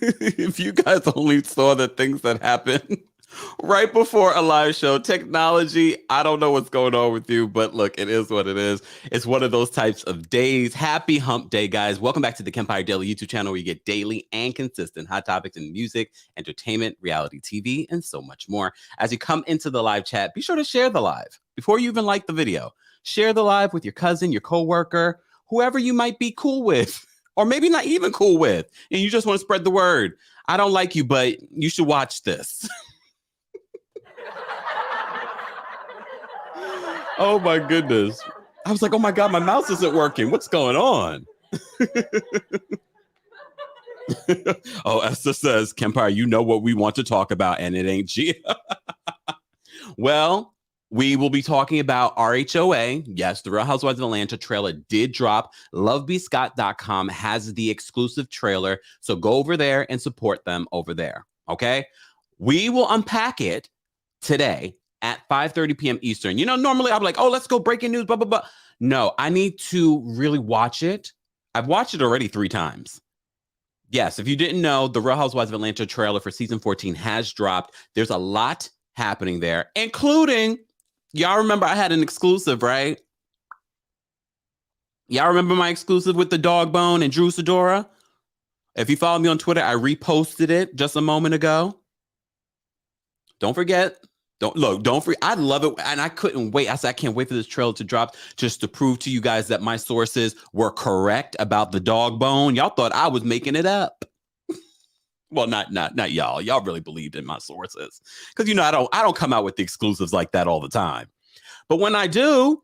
If you guys only saw the things that happen right before a live show, technology, I don't know what's going on with you, but look, it is what it is. It's one of those types of days. Happy hump day, guys. Welcome back to the Kempire Daily YouTube channel where you get daily and consistent hot topics in music, entertainment, reality TV, and so much more. As you come into the live chat, be sure to share the live before you even like the video. Share the live with your cousin, your coworker, whoever you might be cool with, or maybe not even cool with, and you just want to spread the word. I don't like you, but you should watch this. Oh my goodness. I was like, oh my God, my mouse isn't working. What's going on? Oh, Esther says, Kempire, you know what we want to talk about, and it ain't Gia. Well, we will be talking about RHOA. Yes, the Real Housewives of Atlanta trailer did drop. LoveBScott.com has the exclusive trailer. So go over there and support them over there. Okay. We will unpack it today at 5:30 p.m. Eastern. You know, normally I'm like, oh, let's go breaking news, blah, blah, blah. No, I need to really watch it. I've watched it already 3 times. Yes, if you didn't know, the Real Housewives of Atlanta trailer for season 14 has dropped. There's a lot happening there, including, y'all remember I had an exclusive, right? Y'all remember my exclusive with the dog bone and Drew Sidora? If you follow me on Twitter, I reposted it just a moment ago. Don't forget. Don't forget. I love it. And I couldn't wait. I said, I can't wait for this trailer to drop just to prove to you guys that my sources were correct about the dog bone. Y'all thought I was making it up. Well, not y'all. Y'all really believed in my sources. Because you know, I don't come out with the exclusives like that all the time. But when I do,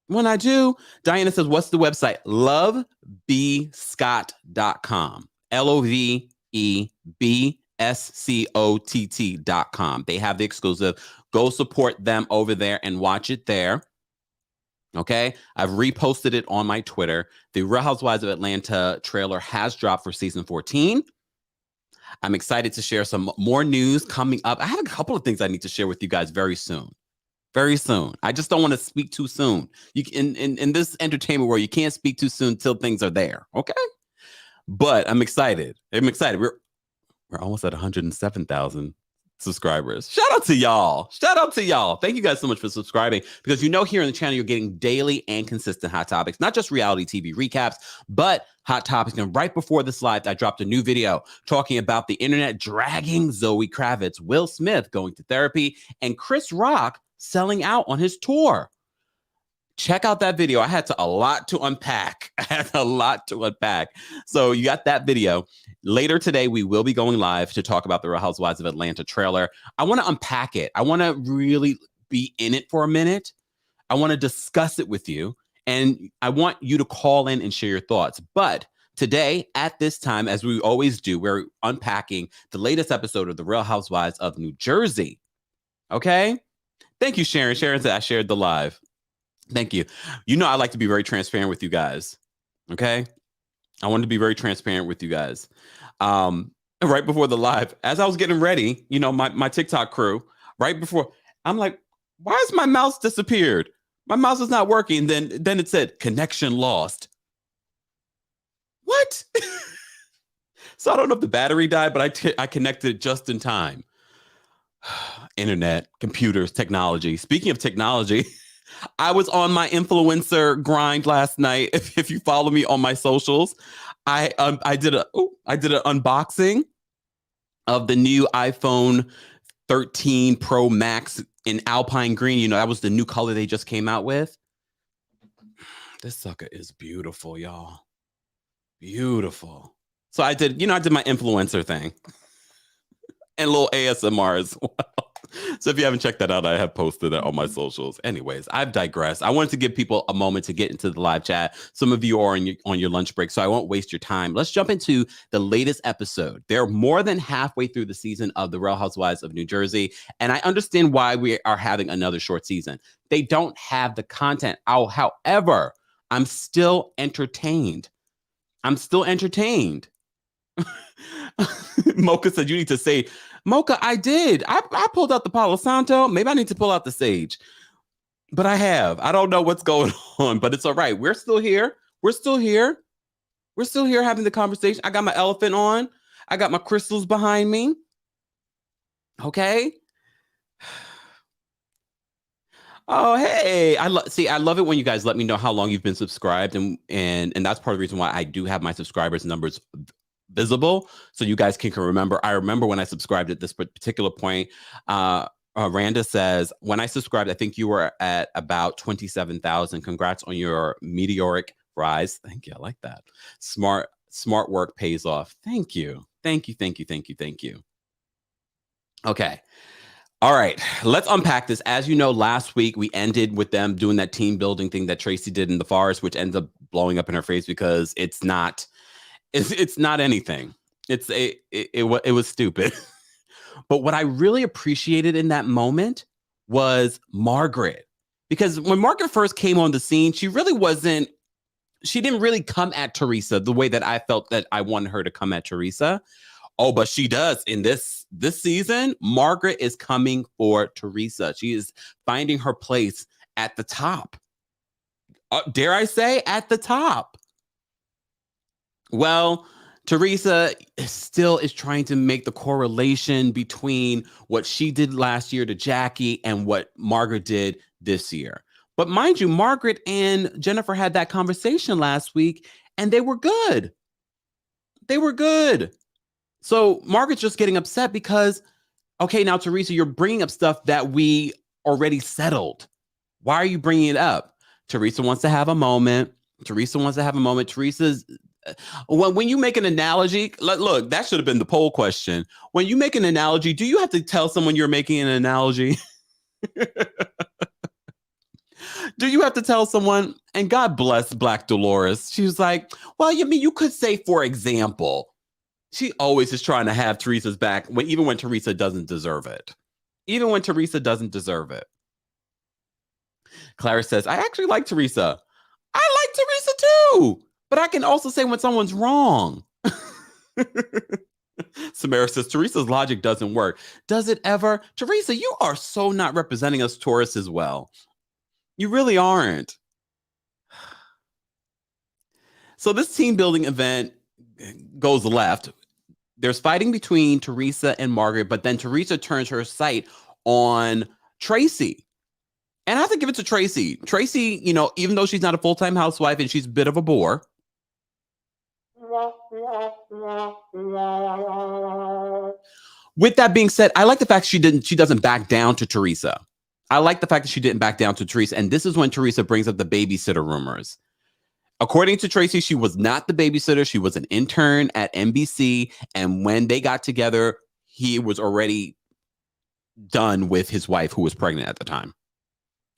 Diana says, what's the website? LoveBScott.com. LoveBScott.com. They have the exclusive. Go support them over there and watch it there. Okay. I've reposted it on my Twitter. The Real Housewives of Atlanta trailer has dropped for season 14. I'm excited to share some more news coming up. I have a couple of things I need to share with you guys very soon. Very soon. I just don't want to speak too soon. You in this entertainment world, you can't speak too soon till things are there. Okay. But I'm excited. We're almost at 107,000 subscribers. Shout out to y'all. Thank you guys so much for subscribing, because you know, here on the channel, you're getting daily and consistent hot topics, not just reality TV recaps, but hot topics. And right before this live, I dropped a new video talking about the internet dragging Zoe Kravitz, Will Smith going to therapy, and Chris Rock selling out on his tour. Check out that video. I had a lot to unpack. So you got that video. Later today, we will be going live to talk about the Real Housewives of Atlanta trailer. I want to unpack it. I want to really be in it for a minute. I want to discuss it with you. And I want you to call in and share your thoughts. But today, at this time, as we always do, we're unpacking the latest episode of the Real Housewives of New Jersey. Okay? Thank you, Sharon. Sharon said I shared the live. Thank you. You know, I like to be very transparent with you guys. Okay. I wanted to be very transparent with you guys. Right before the live, as I was getting ready, you know, my TikTok crew, right before, I'm like, why has my mouse disappeared? My mouse is not working. Then it said connection lost. What? So I don't know if the battery died, but I connected it just in time. Internet, computers, technology. Speaking of technology, I was on my influencer grind last night. If you follow me on my socials, I did an unboxing of the new iPhone 13 Pro Max in Alpine Green. You know, that was the new color they just came out with. This sucker is beautiful, y'all. Beautiful. So I did my influencer thing and a little ASMR as well. So if you haven't checked that out, I have posted it on my socials. Anyways, I've digressed. I wanted to give people a moment to get into the live chat. Some of you are on your lunch break, so I won't waste your time. Let's jump into the latest episode. They're more than halfway through the season of the Real Housewives of New Jersey, and I understand why we are having another short season. They don't have the content. However, I'm still entertained. Mocha said you need to say, Mocha, I did. I pulled out the Palo Santo. Maybe I need to pull out the sage. But I have. I don't know what's going on, but it's all right. We're still here. We're still here having the conversation. I got my elephant on. I got my crystals behind me. Okay. Oh, hey. I love it when you guys let me know how long you've been subscribed, and that's part of the reason why I do have my subscribers numbers visible, so you guys can remember. I remember when I subscribed at this particular point. Randa says, when I subscribed, I think you were at about 27,000. Congrats on your meteoric rise. Thank you. I like that. Smart work pays off. Thank you. Thank you. Okay. All right, let's unpack this. As you know, last week we ended with them doing that team building thing that Tracy did in the forest, which ends up blowing up in her face because it's not anything. It was stupid. But what I really appreciated in that moment was Margaret, because when Margaret first came on the scene, she didn't really come at Teresa the way that I felt that I wanted her to come at Teresa. Oh, but she does in this season. Margaret is coming for Teresa. She is finding her place at the top. Dare I say at the top? Well, Teresa still is trying to make the correlation between what she did last year to Jackie and what Margaret did this year. But mind you, Margaret and Jennifer had that conversation last week, and they were good. So Margaret's just getting upset because, okay, now, Teresa, you're bringing up stuff that we already settled. Why are you bringing it up? Teresa wants to have a moment. Teresa's, when you make an analogy, look, that should have been the poll question. When you make an analogy, do you have to tell someone you're making an analogy? Do you have to tell someone? And God bless Black Dolores. She was like, well, you could say, for example. She always is trying to have Teresa's back, even when Teresa doesn't deserve it. Clara says, I actually like Teresa. I like Teresa too, but I can also say when someone's wrong. Samara says, Teresa's logic doesn't work. Does it ever? Teresa, you are so not representing us Taurus as well. You really aren't. So this team building event goes left. There's fighting between Teresa and Margaret, but then Teresa turns her sight on Tracy. And I have to give it to Tracy. Tracy, even though she's not a full-time housewife and she's a bit of a bore. With that being said, I like the fact she doesn't back down to Teresa. I like the fact that she didn't back down to Teresa. And this is when Teresa brings up the babysitter rumors. According to Tracy, she was not the babysitter. She was an intern at NBC. And when they got together, he was already done with his wife, who was pregnant at the time.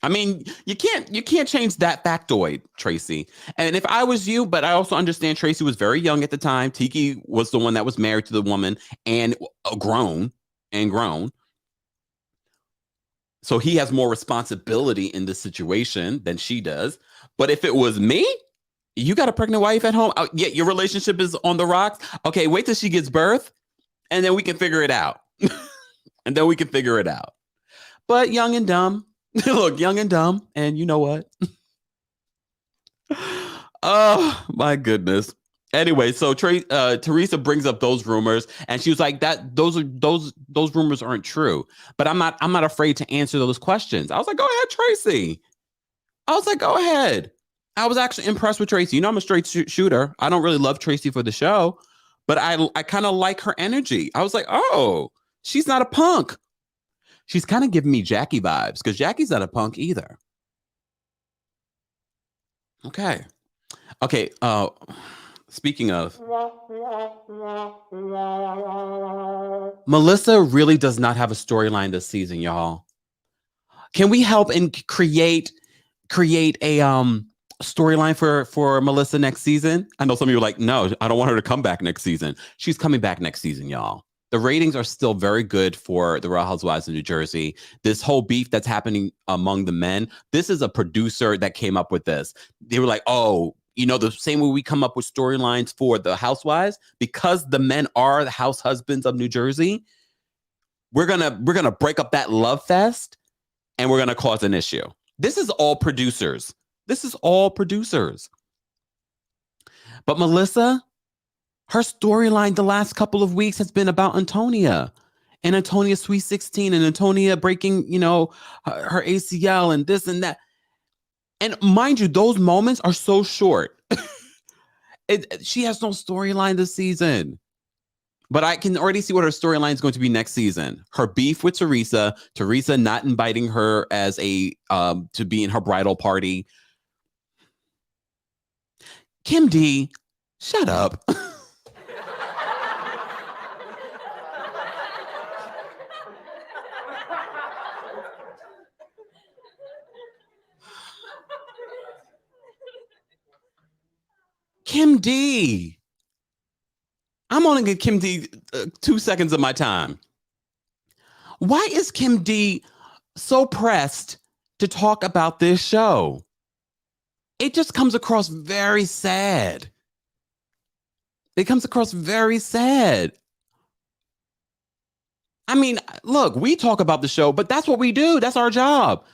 I mean, you can't change that factoid, Tracy. And if I was you, but I also understand Tracy was very young at the time. Tiki was the one that was married to the woman and grown. So he has more responsibility in this situation than she does. But if it was me, you got a pregnant wife at home. Yeah, your relationship is on the rocks. Okay, wait till she gives birth, and then we can figure it out. But young and dumb. Look, young and dumb. And you know what? Oh, my goodness. Anyway, so Teresa brings up those rumors, and she was like, "That those rumors aren't true." But I'm not afraid to answer those questions. I was like, "Go ahead, Tracy." Go ahead. I was actually impressed with Tracy. I'm a straight shooter. I don't really love Tracy for the show, but I kind of like her energy. I was like, "Oh, she's not a punk." She's kind of giving me Jackie vibes because Jackie's not a punk either. Okay. Speaking of, Melissa really does not have a storyline this season, y'all. Can we help and create a storyline for Melissa next season? I know some of you are like, no, I don't want her to come back next season. She's coming back next season, y'all. The ratings are still very good for the Real Housewives of New Jersey. This whole beef that's happening among the men, this is a producer that came up with this. They were like, oh, the same way we come up with storylines for the Housewives, because the men are the house husbands of New Jersey, we're gonna break up that love fest and we're gonna cause an issue. This is all producers. But Melissa, her storyline the last couple of weeks has been about Antonia and Antonia's Sweet 16 and Antonia breaking, her ACL and this and that. And mind you, those moments are so short. She has no storyline this season. But I can already see what her storyline is going to be next season. Her beef with Teresa not inviting her as to be in her bridal party. Kim D, shut up. Kim D. I'm only going to give Kim D 2 seconds of my time. Why is Kim D so pressed to talk about this show? It just comes across very sad. It comes across very sad. I mean, look, we talk about the show, but that's what we do. That's our job.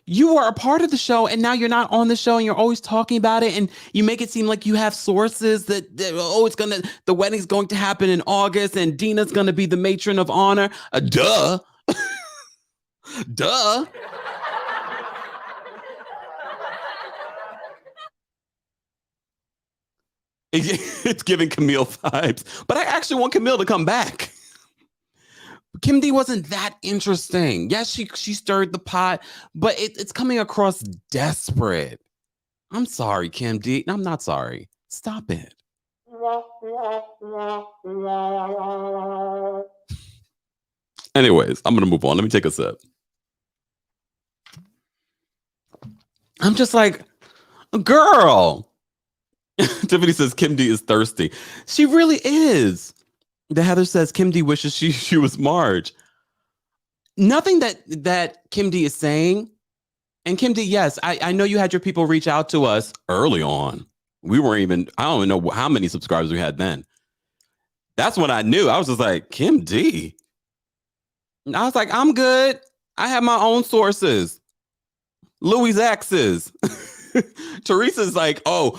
You are a part of the show, and now you're not on the show, and you're always talking about it, and you make it seem like you have sources that the wedding's going to happen in August, and Dina's gonna be the matron of honor. Duh. Duh. It's giving Camille vibes, but I actually want Camille to come back. Kim D wasn't that interesting. Yes, she stirred the pot, but it's coming across desperate. I'm sorry, Kim D. I'm not sorry. Stop it. Anyways, I'm going to move on. Let me take a sip. I'm just like, girl. Tiffany says Kim D is thirsty. She really is. The Heather says Kim D wishes she was Marge. Nothing that Kim D is saying. And Kim D, yes, I know you had your people reach out to us early on. We weren't even, I don't even know how many subscribers we had then. That's when I knew. I was just like, Kim D. And I was like, I'm good. I have my own sources. Louis X's. Teresa's like, oh,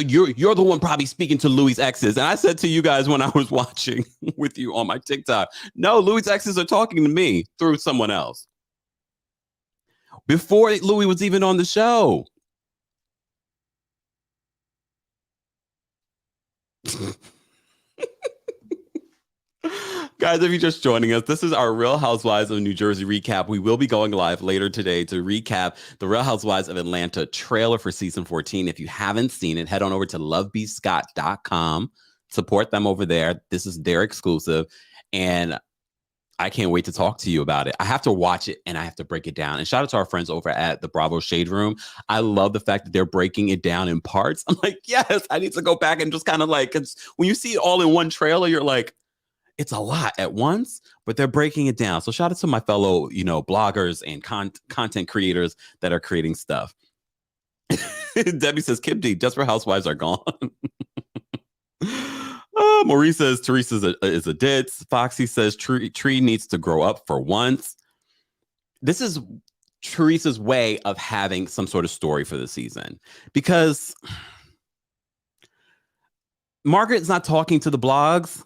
you're the one probably speaking to Louis X's. And I said to you guys when I was watching with you on my TikTok, no, Louis X's are talking to me through someone else. Before Louis was even on the show. Guys, if you're just joining us, this is our Real Housewives of New Jersey recap. We will be going live later today to recap the Real Housewives of Atlanta trailer for season 14. If you haven't seen it, head on over to lovebscott.com. Support them over there. This is their exclusive. And I can't wait to talk to you about it. I have to watch it and I have to break it down. And shout out to our friends over at the Bravo Shade Room. I love the fact that they're breaking it down in parts. I'm like, yes, I need to go back and just kind of like, because when you see it all in one trailer, you're like, it's a lot at once, but they're breaking it down. So shout out to my fellow, bloggers and content creators that are creating stuff. Debbie says, Kim D, Desperate Housewives are gone. Maurice says, Teresa is a ditz. Foxy says, Tree needs to grow up for once. This is Teresa's way of having some sort of story for the season. Because Margaret's not talking to the blogs.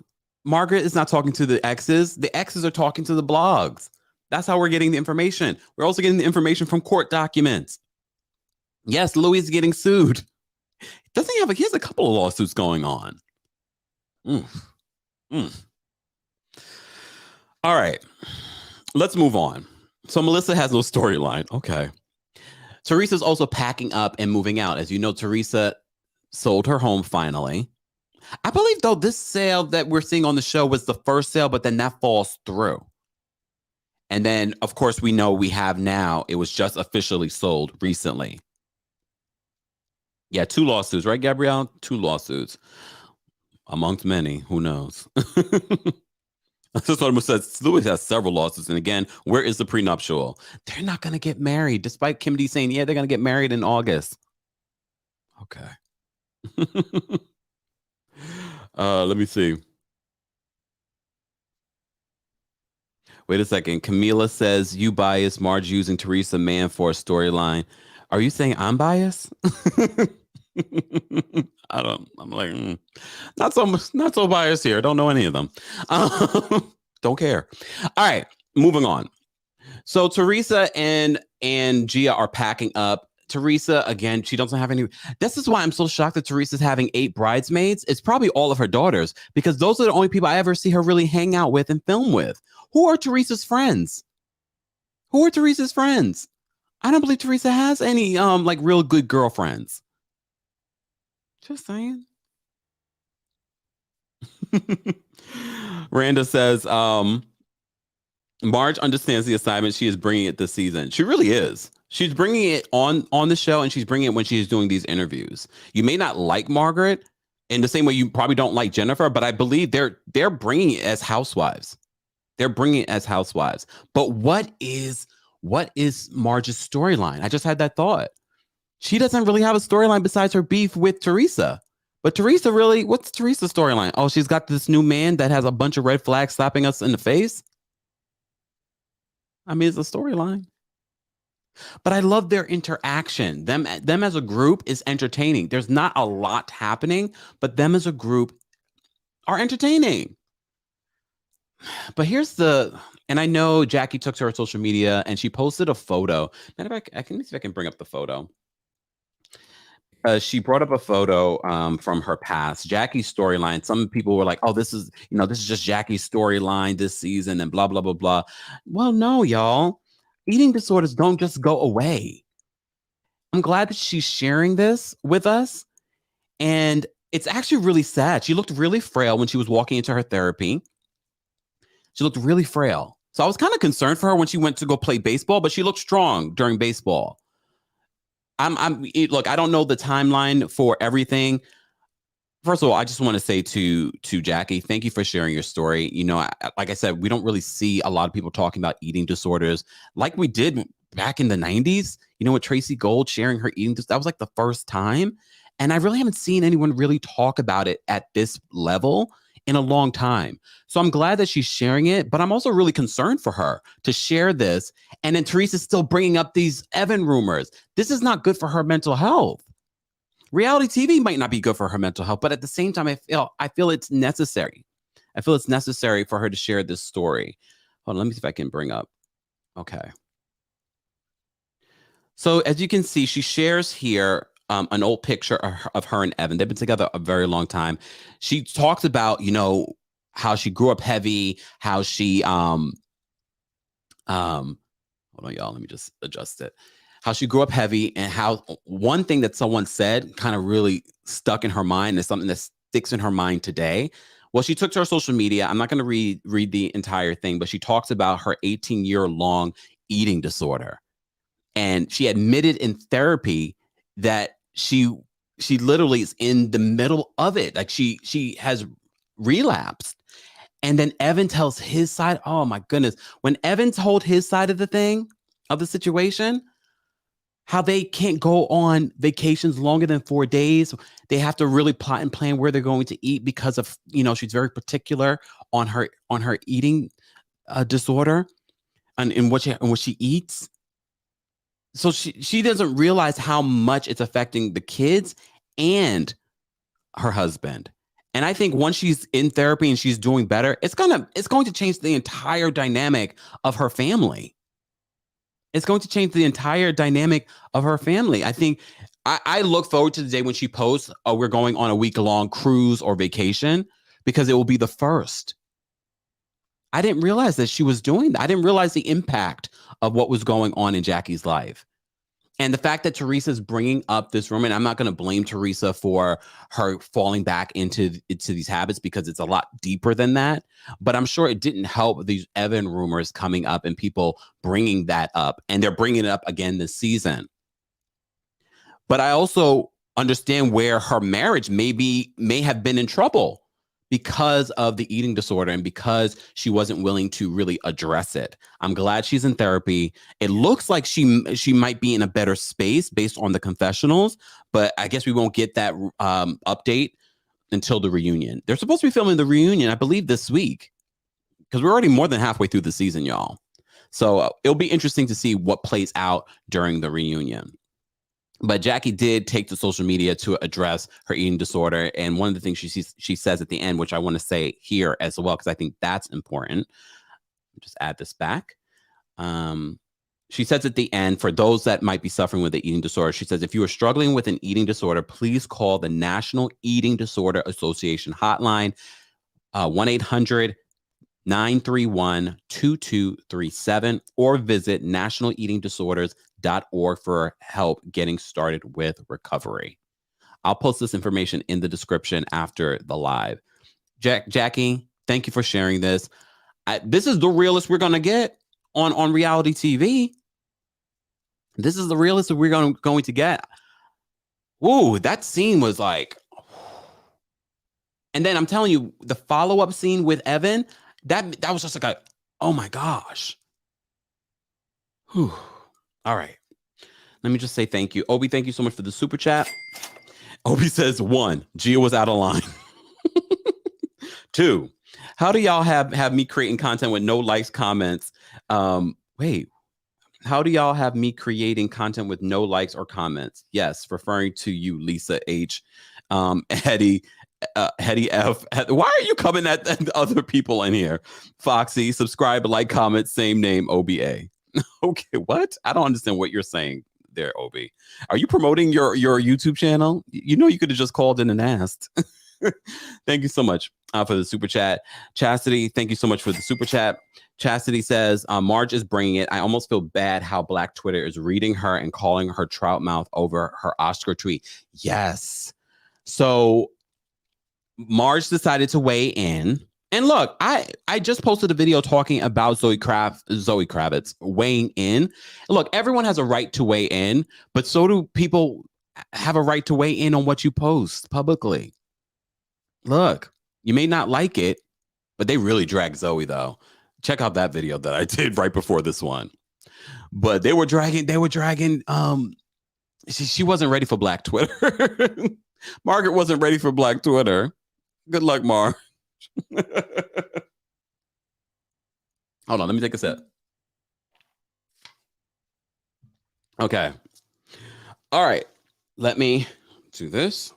Margaret is not talking to the exes. The exes are talking to the blogs. That's how we're getting the information. We're also getting the information from court documents. Yes, Louis is getting sued. He has a couple of lawsuits going on. All right, let's move on. So Melissa has no storyline. Okay. Teresa's also packing up and moving out. As you know, Teresa sold her home finally. I believe, though, this sale that we're seeing on the show was the first sale, but then that falls through. And then, of course, we know we have now. It was just officially sold recently. Yeah, 2 lawsuits, right, Gabrielle? 2 lawsuits. Amongst many. Who knows? That's what someone says. Louis has several lawsuits. And again, where is the prenuptial? They're not going to get married, despite Kim D saying, yeah, they're going to get married in August. Okay. Let me see. Wait a second. Camila says, you biased. Marge using Teresa Man for a storyline. Are you saying I'm biased? I'm like, not so biased here. Don't know any of them. Don't care. All right, moving on. So Teresa and Gia are packing up. Teresa, again, she doesn't have any. This is why I'm so shocked that Teresa's having 8 bridesmaids. It's probably all of her daughters, because those are the only people I ever see her really hang out with and film with. Who are Teresa's friends? Who are Teresa's friends? I don't believe Teresa has any like real good girlfriends. Just saying. Randa says, Marge understands the assignment she is bringing it this season. She really is. She's bringing it on the show, and she's bringing it when she's doing these interviews. You may not like Margaret in the same way you probably don't like Jennifer, but I believe they're bringing it as housewives. They're bringing it as housewives. But what is Marge's storyline? I just had that thought. She doesn't really have a storyline besides her beef with Teresa. But Teresa really, what's Teresa's storyline? Oh, she's got this new man that has a bunch of red flags slapping us in the face. I mean, it's a storyline. But I love their interaction. Them as a group is entertaining. There's not a lot happening, but them as a group are entertaining. But here's and I know Jackie took to her social media and she posted a photo. Matter of fact, I can see if I can bring up the photo. She brought up a photo from her past, Jackie's storyline. Some people were like, oh, this is just Jackie's storyline this season and blah, blah, blah, blah. Well, no, y'all. Eating disorders don't just go away. I'm glad that she's sharing this with us. And it's actually really sad. She looked really frail when she was walking into her therapy. She looked really frail. So I was kind of concerned for her when she went to go play baseball, but she looked strong during baseball. Look, I don't know the timeline for everything. First of all, I just want to say to Jackie, thank you for sharing your story. You know, like I said, we don't really see a lot of people talking about eating disorders like we did back in the 90s. You know, with Tracy Gold sharing her eating disorders, that was like the first time. And I really haven't seen anyone really talk about it at this level in a long time. So I'm glad that she's sharing it, but I'm also really concerned for her to share this. And then Teresa's still bringing up these Evan rumors. This is not good for her mental health. Reality TV might not be good for her mental health, but at the same time, I feel it's necessary. I feel it's necessary for her to share this story. Hold on, let me see if I can bring up. Okay. So as you can see, she shares here an old picture of her and Evan. They've been together a very long time. She talks about, you know, how she grew up heavy, how she hold on, y'all, let me just adjust it. How she grew up heavy, and how one thing that someone said kind of really stuck in her mind is something that sticks in her mind today. Well, she took to her social media. I'm not going to read the entire thing, but she talks about her 18-year-long eating disorder. And she admitted in therapy that she literally is in the middle of it. Like she has relapsed. And then Evan tells his side. Oh my goodness. When Evan told his side of the situation, how they can't go on vacations longer than 4 days. They have to really plot and plan where they're going to eat because of, you know, she's very particular on her eating disorder and what she eats. So she doesn't realize how much it's affecting the kids and her husband. And I think once she's in therapy and she's doing better, it's going to change the entire dynamic of her family. It's going to change the entire dynamic of her family. I think I look forward to the day when she posts, oh, we're going on a week-long cruise or vacation, because it will be the first. I didn't realize that she was doing that. I didn't realize the impact of what was going on in Jackie's life. And the fact that Teresa's bringing up this room, and I'm not going to blame Teresa for her falling back into these habits, because it's a lot deeper than that. But I'm sure it didn't help these Evan rumors coming up and people bringing that up. And they're bringing it up again this season. But I also understand where her marriage may have been in trouble because of the eating disorder and because she wasn't willing to really address it. I'm glad she's in therapy. It looks like she might be in a better space based on the confessionals, but I guess we won't get that update until the reunion. They're supposed to be filming the reunion, I believe, this week, because we're already more than halfway through the season, y'all. So it'll be interesting to see what plays out during the reunion. But Jackie did take to social media to address her eating disorder. And one of the things she says at the end, which I want to say here as well, because I think that's important. Just add this back. She says at the end, for those that might be suffering with the eating disorder, she says, if you are struggling with an eating disorder, please call the National Eating Disorder Association hotline, 1-800-931-2237, or visit nationaleatingdisorders.org for help getting started with recovery. I'll post this information in the description after the live. Jackie, thank you for sharing this. This is the realest we're going to get on reality TV. This is the realest that we're going to get. Woo, that scene was like, and then I'm telling you, the follow-up scene with Evan, that was just like oh my gosh. Whew. All right. Let me just say thank you. Obi, thank you so much for the super chat. Obi says, 1, Gia was out of line. 2, how do y'all have me creating content with no likes, comments? Wait, how do y'all have me creating content with no likes or comments? Yes, referring to you, Lisa H. Hetty F. Why are you coming at other people in here? Foxy, subscribe, like, comment, same name, OBA. Okay, what? I don't understand what you're saying there, Obi. Are you promoting your YouTube channel? You know, you could have just called in and asked. Thank you so much for the super chat. Chastity, thank you so much for the super chat. Chastity says, Marge is bringing it. I almost feel bad how Black Twitter is reading her and calling her trout mouth over her Oscar tweet. Yes. So Marge decided to weigh in. And look, I just posted a video talking about Zoe Kravitz weighing in. Look, everyone has a right to weigh in, but so do people have a right to weigh in on what you post publicly. Look, you may not like it, but they really dragged Zoe, though. Check out that video that I did right before this one. But they were dragging, she wasn't ready for Black Twitter. Margaret wasn't ready for Black Twitter. Good luck, Mar. Hold on, let me take a sip. Okay. All right. Let me do this.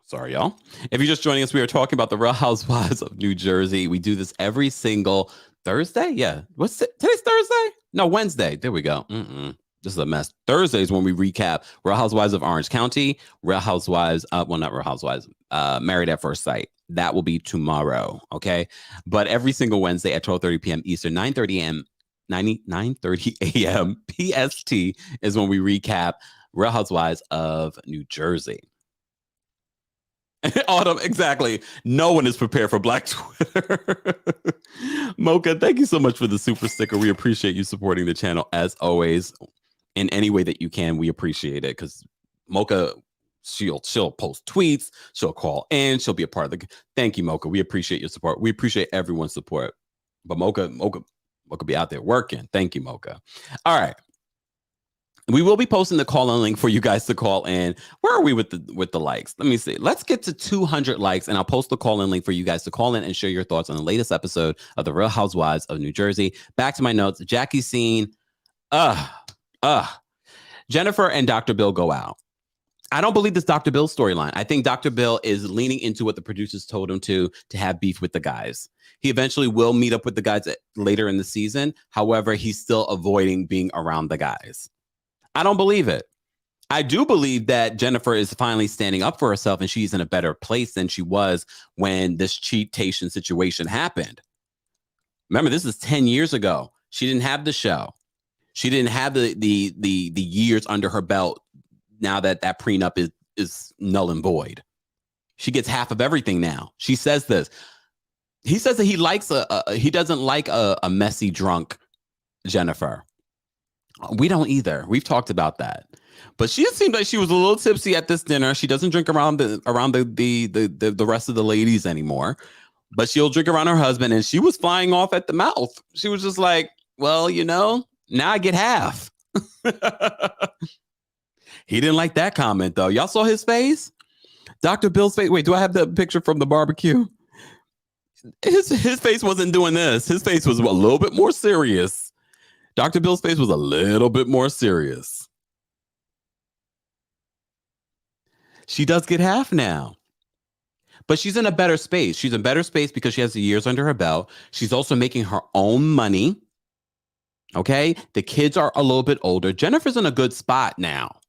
Sorry, y'all. If you're just joining us, we are talking about the Real Housewives of New Jersey. We do this every single Thursday. Yeah. What's it? Today's Thursday? No, Wednesday. There we go. This is a mess. Thursdays when we recap Real Housewives of Orange County, Real Housewives, not Real Housewives, Married at First Sight. That will be tomorrow, okay? But every single Wednesday at 12:30 p.m. Eastern, 9:30 a.m. PST is when we recap Real Housewives of New Jersey. Autumn, exactly. No one is prepared for Black Twitter. Mocha, thank you so much for the super sticker. We appreciate you supporting the channel as always. In any way that you can, we appreciate it, because Mocha, she'll post tweets, she'll call in, she'll be a part of the. Thank you, Mocha. We appreciate your support. We appreciate everyone's support. But Mocha be out there working. Thank you, Mocha. All right. We will be posting the call-in link for you guys to call in. Where are we with the likes? Let me see. Let's get to 200 likes, and I'll post the call-in link for you guys to call in and share your thoughts on the latest episode of The Real Housewives of New Jersey. Back to my notes. Jackie's scene. Jennifer and Dr. Bill go out. I don't believe this Dr. Bill storyline. I think Dr. Bill is leaning into what the producers told him to have beef with the guys. He eventually will meet up with the guys later in the season. However, he's still avoiding being around the guys. I don't believe it. I do believe that Jennifer is finally standing up for herself, and she's in a better place than she was when this cheatation situation happened. Remember, this is 10 years ago. She didn't have the show. She didn't have the years under her belt. Now that prenup is null and void. She gets half of everything now. She says this. He says that he doesn't like a messy drunk Jennifer. We don't either. We've talked about that. But she seemed like she was a little tipsy at this dinner. She doesn't drink around the rest of the ladies anymore. But she'll drink around her husband, and she was flying off at the mouth. She was just like, well, now I get half. He didn't like that comment, though. Y'all saw his face? Dr. Bill's face. Wait, do I have the picture from the barbecue? His face wasn't doing this. His face was a little bit more serious. Dr. Bill's face was a little bit more serious. She does get half now. But she's in a better space. She's in better space because she has the years under her belt. She's also making her own money. Okay? The kids are a little bit older. Jennifer's in a good spot now.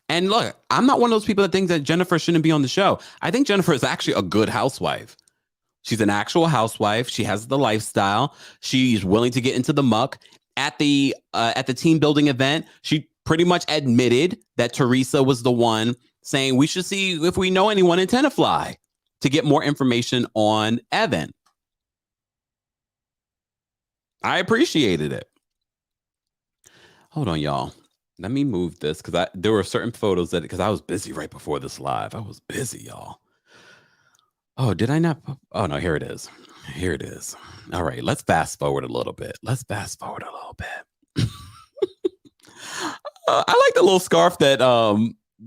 And look, I'm not one of those people that think that Jennifer shouldn't be on the show. I think Jennifer is actually a good housewife. She's an actual housewife. She has the lifestyle. She's willing to get into the muck. At the team building event, she pretty much admitted that Teresa was the one saying we should see if we know anyone in Tenafly to get more information on Evan. I appreciated it. Hold on, y'all. Let me move this because there were certain photos that because I was busy right before this live. I was busy, y'all. Oh, did I not? Oh, no, here it is. Here it is. All right, let's fast forward a little bit. I like the little scarf that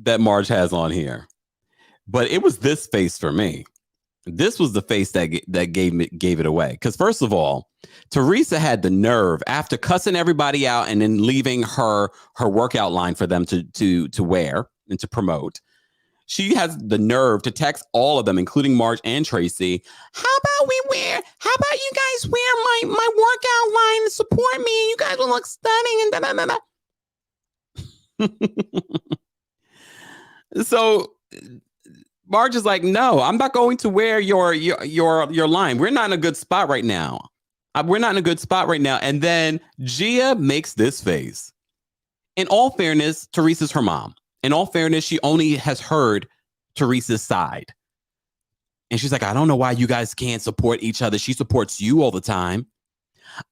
that Marge has on here, but it was this face for me. This was the face that gave it away. Because first of all, Teresa had the nerve after cussing everybody out and then leaving her workout line for them to wear and to promote. She has the nerve to text all of them, including Marge and Tracy. How about you guys wear my workout line to support me? You guys will look stunning and da da da. So Marge is like, no, I'm not going to wear your line. We're not in a good spot right now. And then Gia makes this face. In all fairness, Teresa's her mom. In all fairness, she only has heard Teresa's side. And she's like, I don't know why you guys can't support each other. She supports you all the time.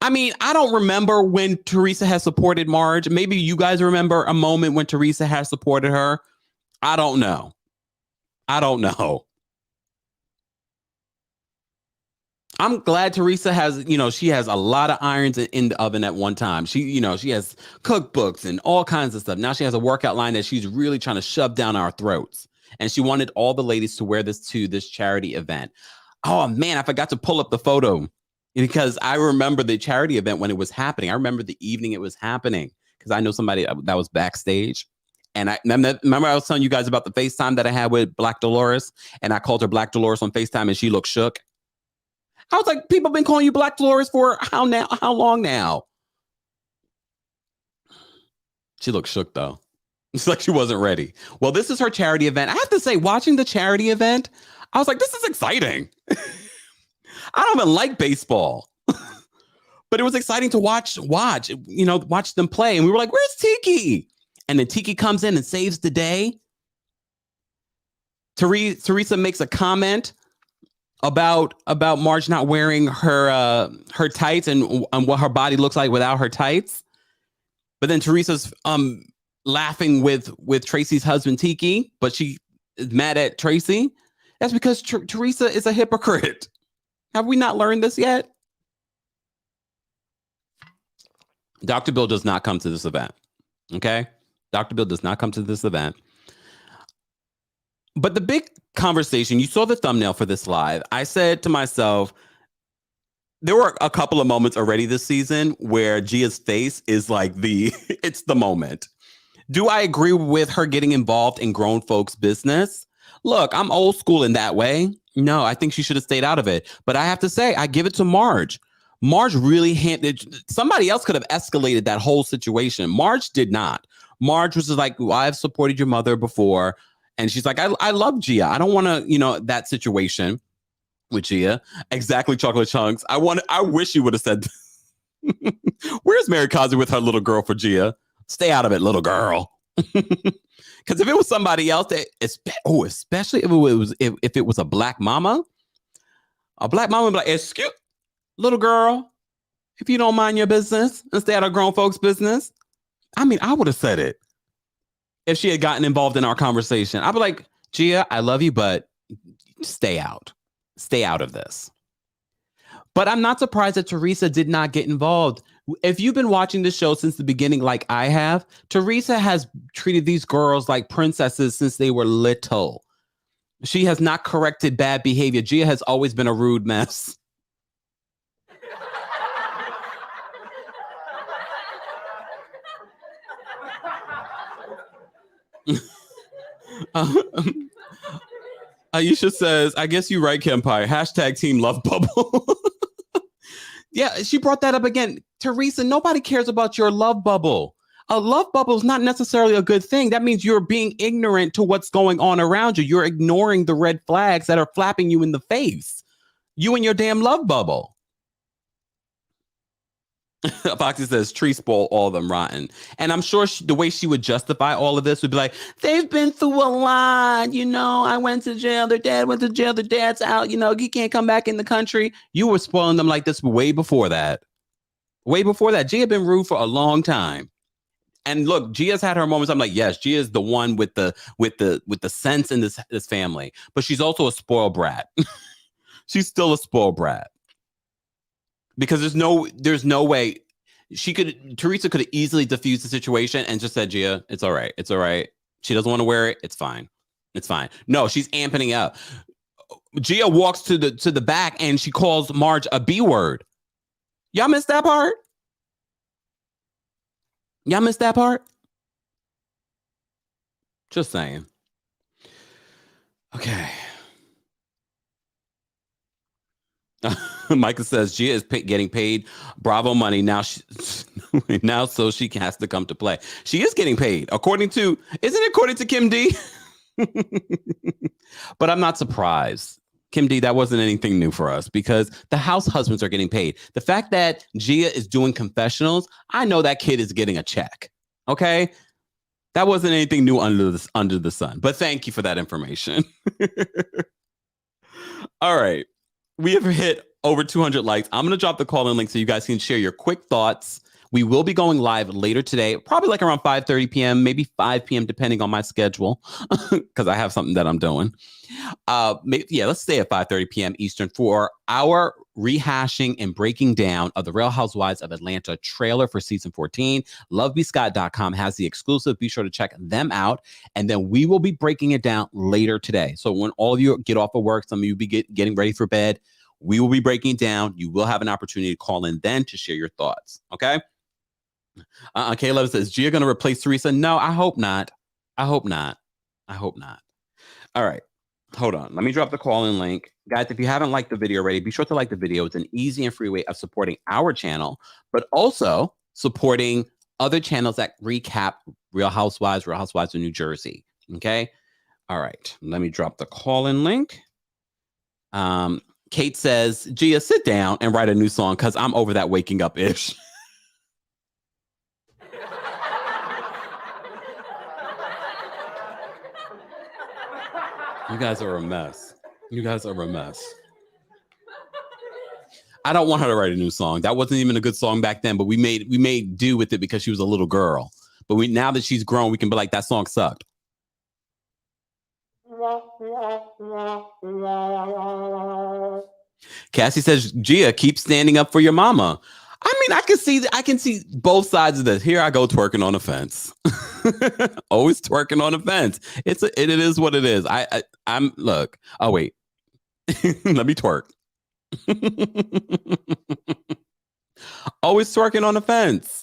I mean, I don't remember when Teresa has supported Marge. Maybe you guys remember a moment when Teresa has supported her. I don't know. I'm glad Teresa has, she has a lot of irons in the oven at one time. She has cookbooks and all kinds of stuff. Now she has a workout line that she's really trying to shove down our throats. And she wanted all the ladies to wear this to this charity event. Oh man, I forgot to pull up the photo because I remember the charity event when it was happening. I remember the evening it was happening because I know somebody that was backstage. And I remember I was telling you guys about the FaceTime that I had with Black Dolores, and I called her Black Dolores on FaceTime and she looked shook. I was like, people have been calling you Black Dolores for how long now? She looked shook though. It's like she wasn't ready. Well, this is her charity event. I have to say, watching the charity event, I was like, this is exciting. I don't even like baseball, but it was exciting to watch them play. And we were like, where's Tiki? And then Tiki comes in and saves the day. Teresa makes a comment about Marge not wearing her tights and what her body looks like without her tights. But then Teresa's laughing with Tracy's husband Tiki, but she is mad at Tracy. That's because Teresa is a hypocrite. Have we not learned this yet? Dr. Bill does not come to this event. Okay? Dr. Bill does not come to this event. But the big conversation, you saw the thumbnail for this live. I said to myself, there were a couple of moments already this season where Gia's face is like it's the moment. Do I agree with her getting involved in grown folks' business? Look, I'm old school in that way. No, I think she should have stayed out of it. But I have to say, I give it to Marge. Marge really somebody else could have escalated that whole situation. Marge did not. Marge was just like, well, I've supported your mother before. And she's like, I love Gia. I don't want to, that situation with Gia. Exactly, Chocolate Chunks. I wish you would have said, where's Mary Cosby with her little girl for Gia? Stay out of it, little girl. Because if it was somebody else, especially if it was a black mama would be like, excuse, little girl, if you don't mind your business and stay out of grown folks' business. I mean, I would have said it if she had gotten involved in our conversation. I'd be like, Gia, I love you, but stay out. Stay out of this. But I'm not surprised that Teresa did not get involved. If you've been watching this show since the beginning, like I have, Teresa has treated these girls like princesses since they were little. She has not corrected bad behavior. Gia has always been a rude mess. Aisha says, I guess you're right, Kempire. Hashtag team love bubble. Yeah, she brought that up again. Teresa, nobody cares about your love bubble. A love bubble is not necessarily a good thing. That means you're being ignorant to what's going on around you. You're ignoring the red flags that are flapping you in the face. You and your damn love bubble. Foxy says, tree spoil, all of them rotten. And I'm sure the way she would justify all of this would be like, they've been through a lot. You know, I went to jail. Their dad went to jail. Their dad's out. You know, he can't come back in the country. You were spoiling them like this way before that. Way before that. Gia had been rude for a long time. And look, Gia's had her moments. I'm like, yes, Gia's the one with the sense in this family. But she's also a spoiled brat. She's still a spoiled brat. Because there's no way Teresa could have easily diffused the situation and just said, Gia, it's all right. It's all right. She doesn't want to wear it. It's fine. It's fine. No, she's amping it up. Gia walks to the back and she calls Marge a B word. Y'all missed that part? Y'all missed that part? Just saying. Okay. Micah says Gia is getting paid Bravo money now. Now, so she has to come to play. She is getting paid according to Kim D? But I'm not surprised. Kim D, that wasn't anything new for us because the house husbands are getting paid. The fact that Gia is doing confessionals, I know that kid is getting a check. Okay, that wasn't anything new under the sun. But thank you for that information. All right. We have hit over 200 likes. I'm going to drop the call-in link so you guys can share your quick thoughts. We will be going live later today, probably like around 5:30 p.m., maybe 5 p.m., depending on my schedule, because I have something that I'm doing. Let's stay at 5:30 p.m. Eastern for our rehashing and breaking down of the Real Housewives of Atlanta trailer for season 14. LoveBscott.com has the exclusive. Be sure to check them out. And then we will be breaking it down later today. So when all of you get off of work, some of you be getting ready for bed, we will be breaking it down. You will have an opportunity to call in then to share your thoughts. Okay? Caleb says, Gia going to replace Teresa? No, I hope not. I hope not. All right. Hold on. Let me drop the call-in link. Guys, if you haven't liked the video already, be sure to like the video. It's an easy and free way of supporting our channel, but also supporting other channels that recap Real Housewives of New Jersey. Okay? All right. Let me drop the call-in link. Kate says, Gia, sit down and write a new song because I'm over that waking up-ish. You guys are a mess. I don't want her to write a new song. That wasn't even a good song back then, but we made do with it because she was a little girl. But now that she's grown, we can be like, that song sucked. Cassie says, Gia, keep standing up for your mama. I mean, I can see both sides of this. Here I go twerking on a fence. Always twerking on a fence. It is what it is. I'm look. Oh wait. Let me twerk. Always twerking on a fence.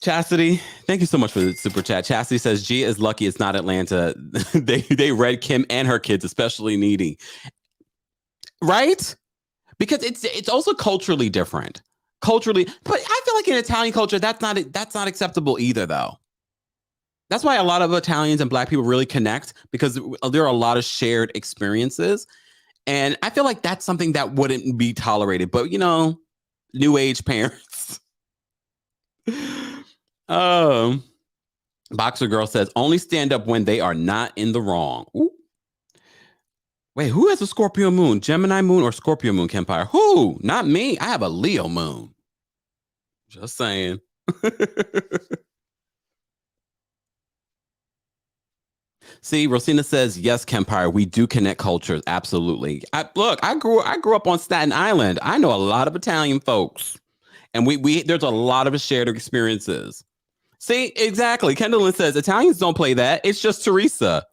Chastity, thank you so much for the super chat. Chastity says Gia is lucky it's not Atlanta. they read Kim and her kids, especially Needy. Right? Because it's also culturally different. But I feel like in Italian culture, that's not acceptable either, though. That's why a lot of Italians and Black people really connect, because there are a lot of shared experiences. And I feel like that's something that wouldn't be tolerated. But, new age parents. Boxer Girl says, only stand up when they are not in the wrong. Ooh. Wait, who has a Scorpio moon? Gemini moon or Scorpio moon, Kempire? Who? Not me. I have a Leo moon. Just saying. See, Rosina says, yes, Kempire, we do connect cultures. Absolutely. I grew up on Staten Island. I know a lot of Italian folks. And there's a lot of shared experiences. See, exactly. Kendall says, Italians don't play that. It's just Teresa.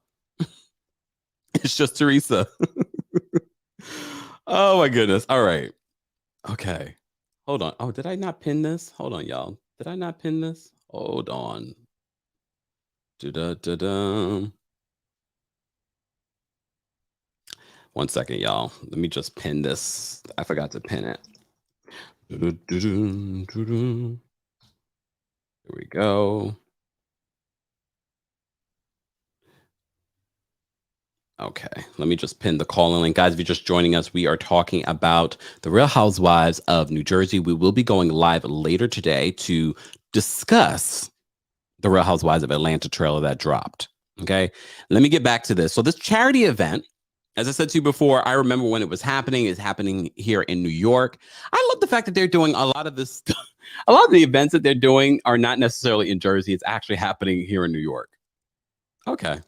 It's just Teresa. Oh my goodness. All right. Okay. Hold on. Oh, did I not pin this? Hold on, y'all. Did I not pin this? Hold on. Da-da-da-da. 1 second, y'all. Let me just pin this. I forgot to pin it. Here we go. Okay, let me just pin the call-in link. Guys, if you're just joining us, we are talking about the Real Housewives of New Jersey. We will be going live later today to discuss the Real Housewives of Atlanta trailer that dropped. Okay, let me get back to this. So this charity event, as I said to you before, I remember when it was happening. It's happening here in New York. I love the fact that they're doing a lot of this stuff. A lot of the events that they're doing are not necessarily in Jersey. It's actually happening here in New York. Okay.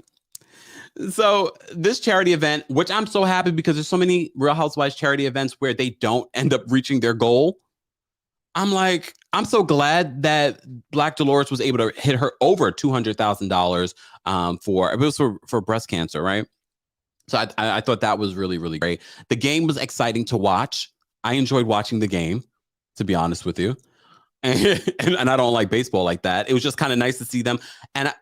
So this charity event, which I'm so happy because there's so many Real Housewives charity events where they don't end up reaching their goal. I'm so glad that Black Dolores was able to hit her over $200,000 for breast cancer, right? So I thought that was really, really great. The game was exciting to watch. I enjoyed watching the game, to be honest with you. And I don't like baseball like that. It was just kind of nice to see them. And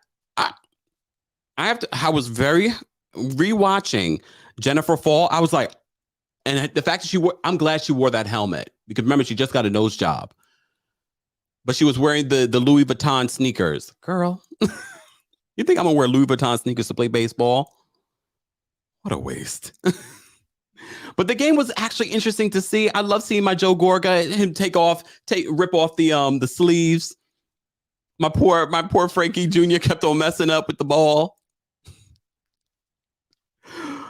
I was very rewatching Jennifer Fall. I was like, and the fact that I'm glad she wore that helmet because remember, she just got a nose job. But she was wearing the Louis Vuitton sneakers. Girl, you think I'm gonna wear Louis Vuitton sneakers to play baseball? What a waste. But the game was actually interesting to see. I love seeing my Joe Gorga, him rip off the sleeves. My poor Frankie Jr. kept on messing up with the ball. Who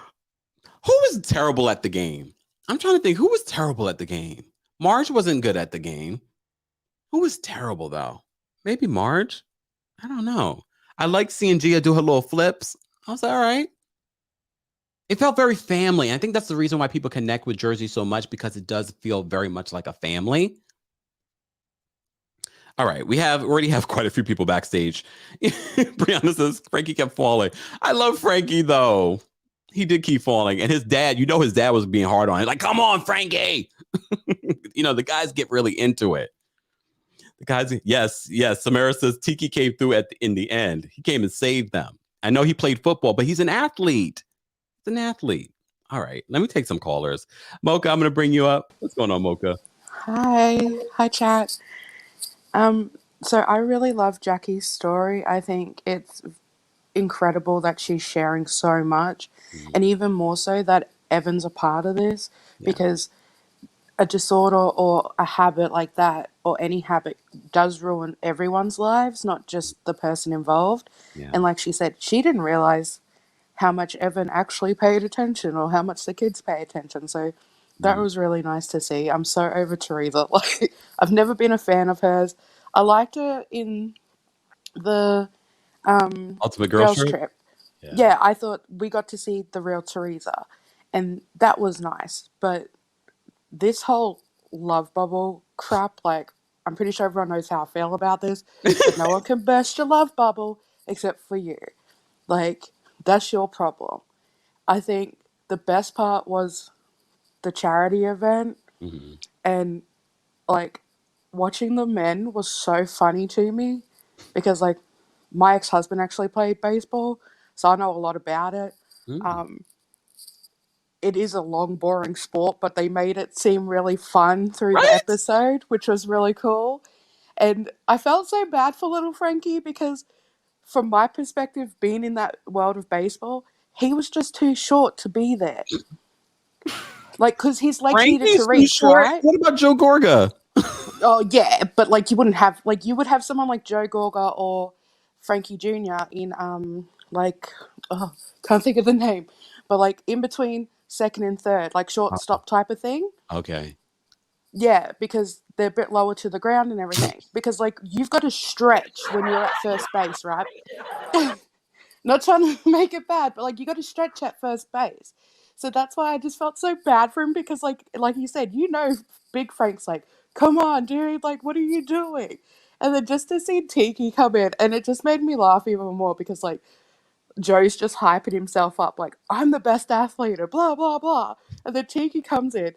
was terrible at the game? I'm trying to think who was terrible at the game. Marge wasn't good at the game. Who was terrible though? Maybe Marge? I don't know. I like seeing Gia do her little flips. I was like, all right. It felt very family. I think that's the reason why people connect with Jersey so much because it does feel very much like a family. All right, we already have quite a few people backstage. Brianna says Frankie kept falling. I love Frankie though. He did keep falling, and his dad was being hard on him. Like, come on, Frankie. The guys get really into it. The guys, yes. Samara says Tiki came through in the end. He came and saved them. I know he played football, but he's an athlete. He's an athlete. All right, let me take some callers. Mocha, I'm going to bring you up. What's going on, Mocha? Hi, chat. So I really love Jackie's story. I think it's incredible that she's sharing so much, and even more so that Evan's a part of this because a disorder or a habit like that or any habit does ruin everyone's lives, not just the person involved. Yeah. And like she said, she didn't realize how much Evan actually paid attention or how much the kids pay attention. So that was really nice to see. I'm so over Teresa. Like, I've never been a fan of hers. I liked her in the Ultimate girls Trip. trip. Yeah, I thought we got to see the real Teresa, and that was nice. But this whole love bubble crap, like, I'm pretty sure everyone knows how I feel about this, but no one can burst your love bubble except for you. Like, that's your problem. I think the best part was the charity event, and like watching the men was so funny to me because like my ex-husband actually played baseball, so I know a lot about it. It is a long, boring sport, but they made it seem really fun through the episode, which was really cool. And I felt so bad for little Frankie because, from my perspective, being in that world of baseball, he was just too short to be there. Like, because his legs needed to reach, right? What about Joe Gorga? Oh, yeah, but, like, you wouldn't have... Like, you would have someone like Joe Gorga or Frankie Jr. in, can't think of the name. But, like, in between second and third, like, shortstop type of thing. Okay. Yeah, because they're a bit lower to the ground and everything. Because, like, you've got to stretch when you're at first base, right? Not trying to make it bad, but, like, you got to stretch at first base. So that's why I just felt so bad for him because, like you said, Big Frank's like, come on, dude, like, what are you doing? And then just to see Tiki come in, and it just made me laugh even more because, like, Joe's just hyping himself up, like, I'm the best athlete, or blah, blah, blah. And then Tiki comes in,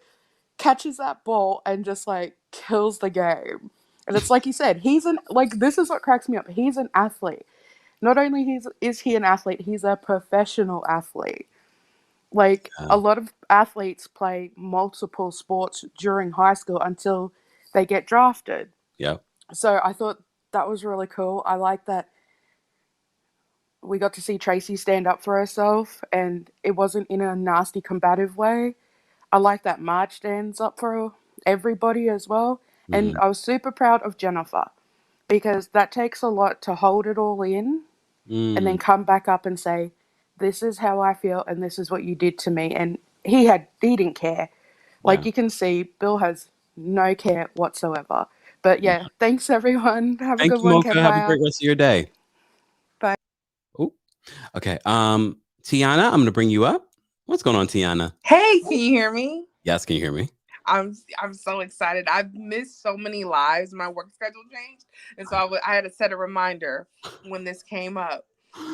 catches that ball, and just, like, kills the game. And it's like you said, this is what cracks me up. He's an athlete. Not only is he an athlete, he's a professional athlete. Like, a lot of athletes play multiple sports during high school until they get drafted. Yeah. So I thought that was really cool. I like that we got to see Tracy stand up for herself, and it wasn't in a nasty, combative way. I like that Marge stands up for everybody as well. And Mm-hmm. I was super proud of Jennifer, because that takes a lot to hold it all in and then come back up and say, this is how I feel and this is what you did to me. And he didn't care. Like, you can see Bill has no care whatsoever. But yeah, thanks everyone. Have a Thank good you, one, Mocha. Have a Kempire. great rest of your day. Bye. Ooh. Okay. Tiana, I'm gonna bring you up. What's going on, Tiana? Hey, can you hear me? Yes, can you hear me? I'm so excited. I've missed so many lives. My work schedule changed, and so I had to set a reminder when this came up,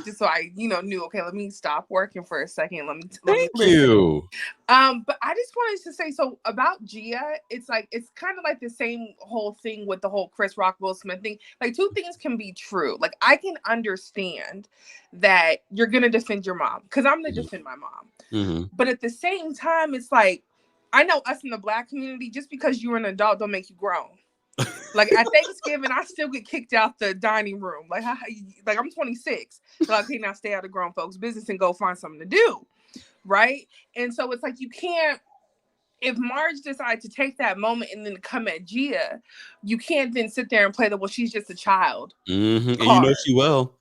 just so I knew. Okay, let me stop working for a second. Let me Thank listen. you. But I just wanted to say, so about Gia, it's kind of like the same whole thing with the whole Chris Rock Will Smith thing. Like, two things can be true. Like, I can understand that you're gonna defend your mom, because I'm gonna defend my mom. Mm-hmm. But at the same time, it's like, I know us in the Black community, just because you're an adult don't make you grown. Like, at Thanksgiving, I still get kicked out the dining room. Like I'm 26. So okay, now stay out of grown folks' business and go find something to do. Right? And so it's like, you can't, if Marge decides to take that moment and then come at Gia, you can't then sit there and play the, well, she's just a child. Mm-hmm. And you know she will.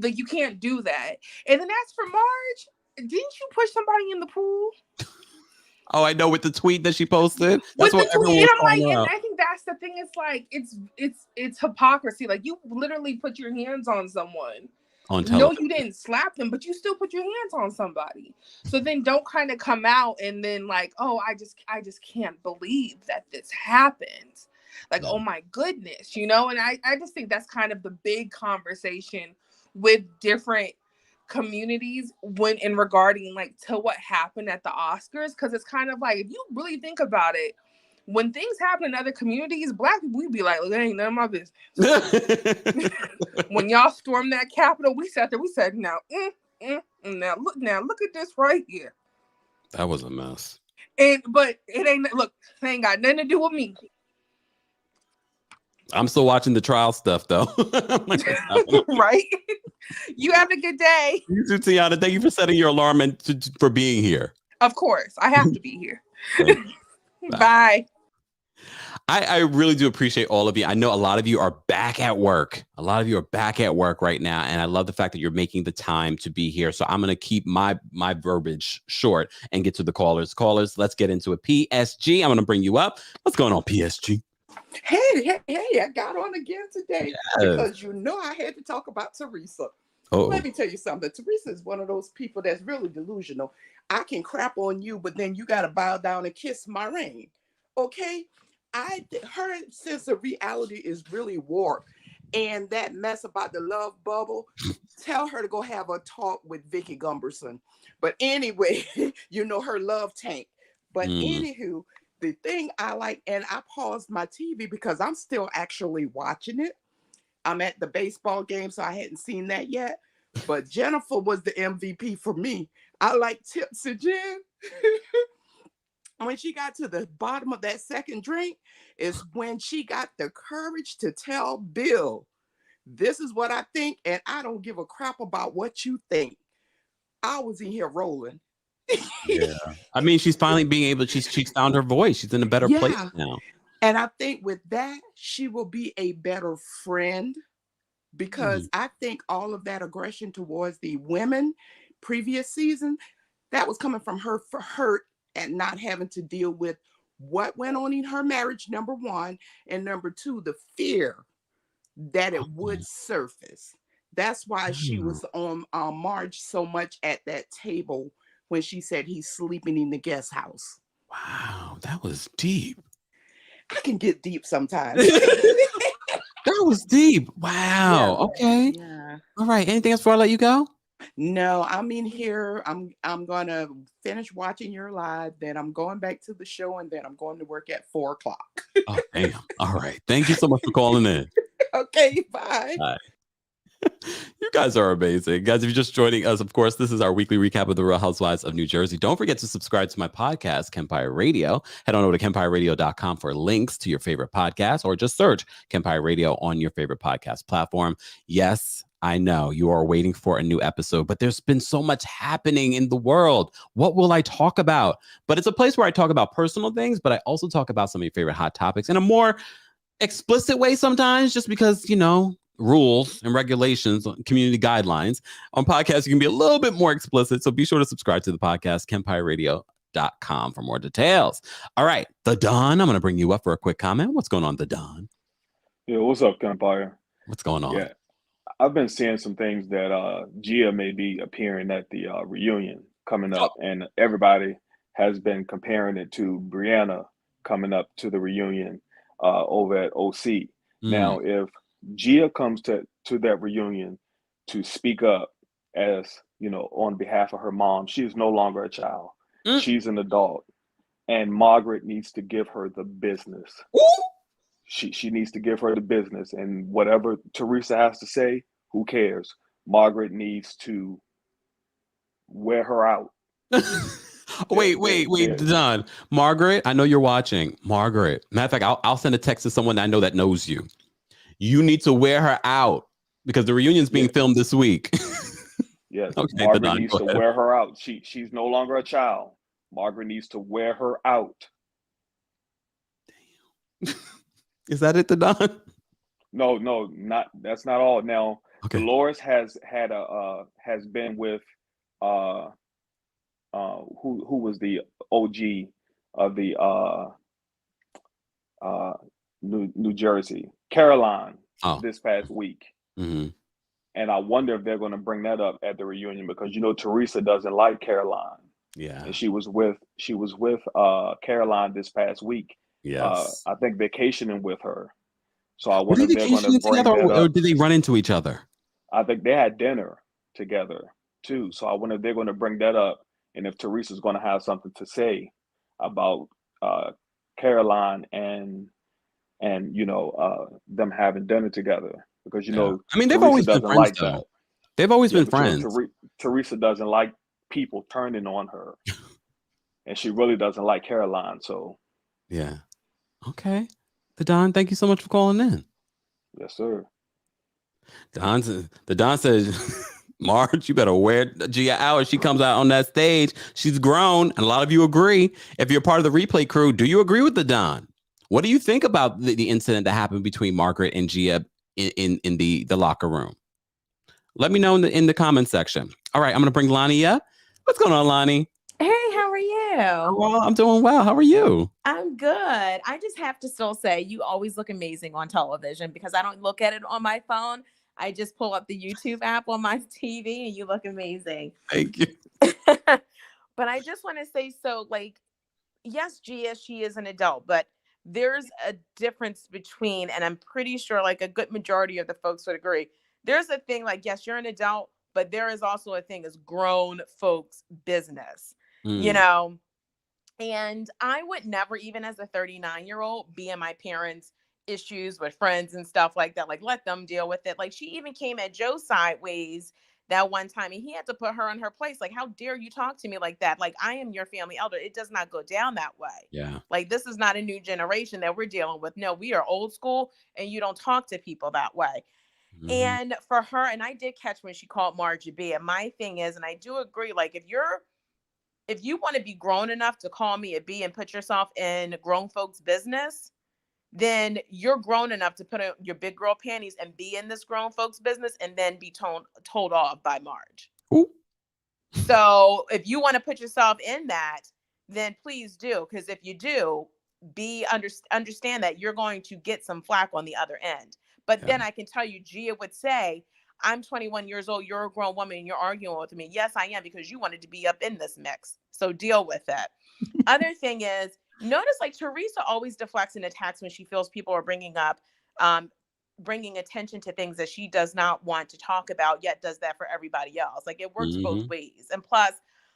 Like, you can't do that. And then as for Marge, didn't you push somebody in the pool? Oh, I know, with the tweet that she posted. That's what everyone was calling out. And I think that's the thing. It's like, it's hypocrisy. Like, you literally put your hands on someone. On television. No, you didn't slap them, but you still put your hands on somebody. So then don't kind of come out and then like, oh, I just can't believe that this happened. Like, oh my goodness, And I just think that's kind of the big conversation with different communities when in regarding like to what happened at the Oscars, because it's kind of like, if you really think about it, when things happen in other communities, Black people, we be like, look, that ain't none of my business. When y'all stormed that Capitol, we sat there, we said, now look at this right here. That was a mess. But it ain't got nothing to do with me. I'm still watching the trial stuff though. Right? You have a good day. You too, Tiana. Thank you for setting your alarm and for being here. Of course. I have to be here. Bye. I really do appreciate all of you. I know a lot of you are back at work. A lot of you are back at work right now. And I love the fact that you're making the time to be here. So I'm going to keep my verbiage short and get to the callers. Callers, let's get into it. PSG, I'm going to bring you up. What's going on, PSG? Hey, I got on again today because I had to talk about Teresa. Let me tell you something. Teresa is one of those people that's really delusional. I can crap on you, but then you got to bow down and kiss my ring. Okay? Her sense of reality is really warped. And that mess about the love bubble, tell her to go have a talk with Vicky Gumberson. But anyway, her love tank. But anywho, the thing I like, and I paused my TV because I'm still actually watching it. I'm at the baseball game, so I hadn't seen that yet. But Jennifer was the MVP for me. I like Tipsy Jen. When she got to the bottom of that second drink is when she got the courage to tell Bill, this is what I think, and I don't give a crap about what you think. I was in here rolling. Yeah. I mean, she's finally she's found her voice. She's in a better place now. And I think with that, she will be a better friend, because I think all of that aggression towards the women previous season, that was coming from her for hurt and not having to deal with what went on in her marriage, number one, and number two, the fear that it would surface. That's why she was on Marge so much at that table when she said he's sleeping in the guest house. Wow, that was deep. I can get deep sometimes. That was deep. Wow. Yeah. Okay. Yeah. All right. Anything else before I let you go? No, I'm in here. I'm gonna finish watching your live. Then I'm going back to the show, and then I'm going to work at 4:00. Oh, damn. All right. Thank you so much for calling in. Okay. Bye. Bye. You guys are amazing. Guys, if you're just joining us, of course, this is our weekly recap of the Real Housewives of New Jersey. Don't forget to subscribe to my podcast, Kempire Radio. Head on over to KempireRadio.com for links to your favorite podcast, or just search Kempire Radio on your favorite podcast platform. Yes, I know you are waiting for a new episode, but there's been so much happening in the world. What will I talk about? But it's a place where I talk about personal things, but I also talk about some of your favorite hot topics in a more explicit way sometimes, just because, rules and regulations, community guidelines. On podcasts, you can be a little bit more explicit. So be sure to subscribe to the podcast, KempireRadio.com, for more details. All right, The Don, I'm going to bring you up for a quick comment. What's going on, The Don? Yeah, what's up, Kempire? What's going on? Yeah, I've been seeing some things that Gia may be appearing at the reunion coming up, and everybody has been comparing it to Brianna coming up to the reunion over at OC. Now, if Gia comes to that reunion to speak up as, on behalf of her mom, she is no longer a child. She's an adult, and Margaret needs to give her the business. She needs to give her the business, and whatever Teresa has to say, who cares? Margaret needs to wear her out. Wait, Don. Margaret, I know you're watching. Margaret, matter of fact, I'll send a text to someone I know that knows you. You need to wear her out because the reunion's being filmed this week. Yes, Okay, Margaret needs to wear her out. She's no longer a child. Margaret needs to wear her out. Damn. Is that it, the Don? No, that's not all. Now, okay. Dolores has been with who was the OG of the New Jersey, Caroline, this past week. Mm-hmm. And I wonder if they're going to bring that up at the reunion, because Teresa doesn't like Caroline. Yeah. And she was with Caroline this past week. Yes. I think vacationing with her. So I wonder if they're going to bring together, that up. or did they run into each other? I think they had dinner together too. So I wonder if they're going to bring that up, and if Teresa's going to have something to say about Caroline and them having dinner together, because I mean, they've always been friends, though. They've always been friends. Teresa doesn't like people turning on her, and she really doesn't like Caroline. So yeah, okay. The Don, thank you so much for calling in. Yes, sir. The Don says, Marge, you better wear Gia out. She comes out on that stage. She's grown, and a lot of you agree. If you're part of the replay crew, do you agree with the Don? What do you think about the incident that happened between Margaret and Gia in the locker room? Let me know in the comment section. All right, I'm going to bring Lonnie up. What's going on, Lonnie? Hey, how are you? Well, I'm doing well. How are you? I'm good. I just have to still say you always look amazing on television, because I don't look at it on my phone. I just pull up the YouTube app on my TV and you look amazing. Thank you. But I just want to say, so yes, Gia, she is an adult, but there's a difference between, and I'm pretty sure a good majority of the folks would agree, there's a thing yes, you're an adult, but there is also a thing as grown folks business, and I would never, even as a 39-year-old, be in my parents' issues with friends and stuff like that. Let them deal with it. She even came at Joe sideways that one time, and he had to put her in her place. How dare you talk to me like that? I am your family elder. It does not go down that way. Yeah. This is not a new generation that we're dealing with. No, we are old school, and you don't talk to people that way. Mm-hmm. And for her, and I did catch when she called Marge a B. And my thing is, and I do agree, if you want to be grown enough to call me a B and put yourself in grown folks' business, then you're grown enough to put on your big girl panties and be in this grown folks' business, and then be told off by Marge. Ooh. So if you want to put yourself in that, then please do. Because if you do, understand that you're going to get some flack on the other end. But then I can tell you, Gia would say, I'm 21 years old. You're a grown woman and you're arguing with me. Yes, I am, because you wanted to be up in this mix. So deal with it. Other thing is, notice Teresa always deflects and attacks when she feels people are bringing attention to things that she does not want to talk about, yet does that for everybody else. It works both ways. And plus,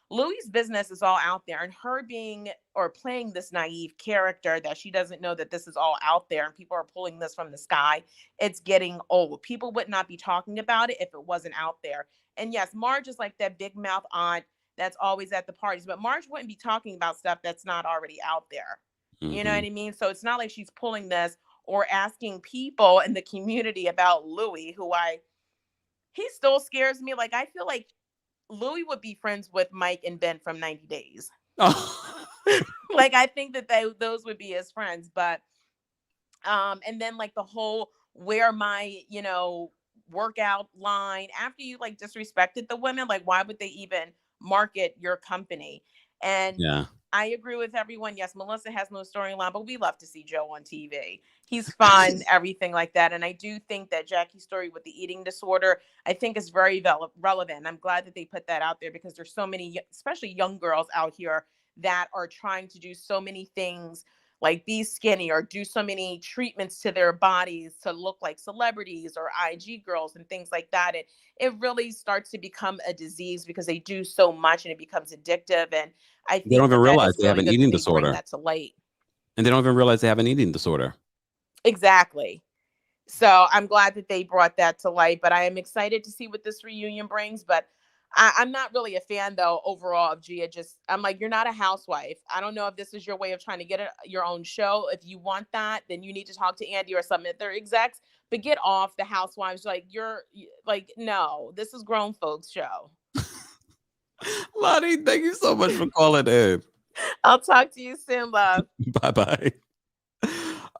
Louis's business is all out there, and her being or playing this naive character that she doesn't know that this is all out there and people are pulling this from the sky. It's getting old. People would not be talking about it if it wasn't out there. And yes, Marge is like that big mouth aunt that's always at the parties, but Marge wouldn't be talking about stuff that's not already out there. You know what I mean? So it's not like she's pulling this or asking people in the community about Louis, he still scares me. Like, I feel like Louis would be friends with Mike and Ben from 90 Days. Oh. Like, I think that those would be his friends. But, and then like the whole wear my, workout line after you like disrespected the women, like, why would they even market your company? And yeah, I agree with everyone. Yes, Melissa has no storyline, but we love to see Joe on TV. He's fun, everything like that. And I do think that Jackie's story with the eating disorder, I think is very relevant. I'm glad that they put that out there because there's so many, especially young girls out here that are trying to do so many things, like be skinny or do so many treatments to their bodies to look like celebrities or IG girls and things like that. It really starts to become a disease because they do so much and it becomes addictive. And I think they don't even realize they have an eating bring disorder. that to light. And they don't even realize they have an eating disorder. Exactly. So I'm glad that they brought that to light, but I am excited to see what this reunion brings. But I'm not really a fan, though, overall of Gia. I'm like, you're not a housewife. I don't know if this is your way of trying to get your own show. If you want that, then you need to talk to Andy or some other execs. But get off the Housewives. Like, no, this is grown folks' show. Lottie, thank you so much for calling in. I'll talk to you soon, love. Bye-bye.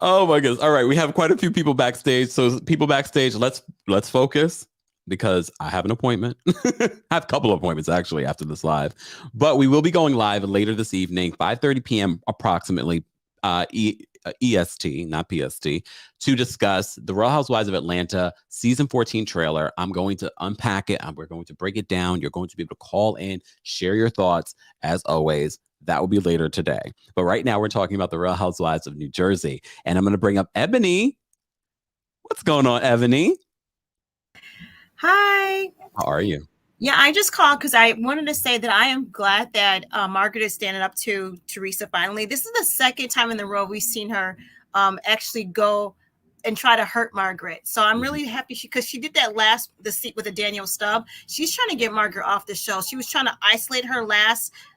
Oh my goodness. All right. We have quite a few people backstage. So people backstage, let's focus because I have an appointment. I have a couple of appointments actually after this live, but we will be going live later this evening, 5:30 p.m. approximately, EST, not PST, to discuss the Real Housewives of Atlanta season 14 trailer. I'm going to unpack it. We're going to break it down. You're going to be able to call in, share your thoughts as always. That will be later today. But right now we're talking about the Real Housewives of New Jersey. And I'm going to bring up Ebony. What's going on, Ebony? Hi. How are you? Yeah, I just called because I wanted to say that I am glad that Margaret is standing up to Teresa finally. This is the second time in the row we've seen her actually go and try to hurt Margaret. So I'm really happy because she did that the seat with the Daniel Stubb. She's trying to get Margaret off the show. She was trying to isolate her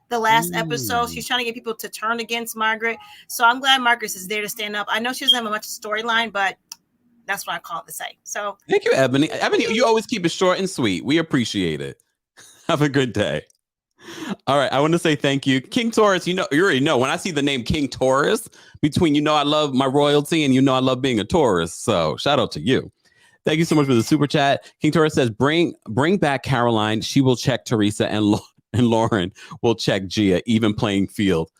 the last episode. She's trying to get people to turn against Margaret. So I'm glad Margaret is there to stand up. I know she doesn't have much storyline, but that's what I called to say. So thank you, Ebony. Ebony, you always keep it short and sweet. We appreciate it. Have a good day. All right. I want to say thank you. King Taurus, you already know when I see the name King Taurus between, I love my royalty and I love being a Taurus. So shout out to you. Thank you so much for the super chat. King Taurus says, bring back Caroline. She will check Teresa and Lauren will check Gia, even playing field.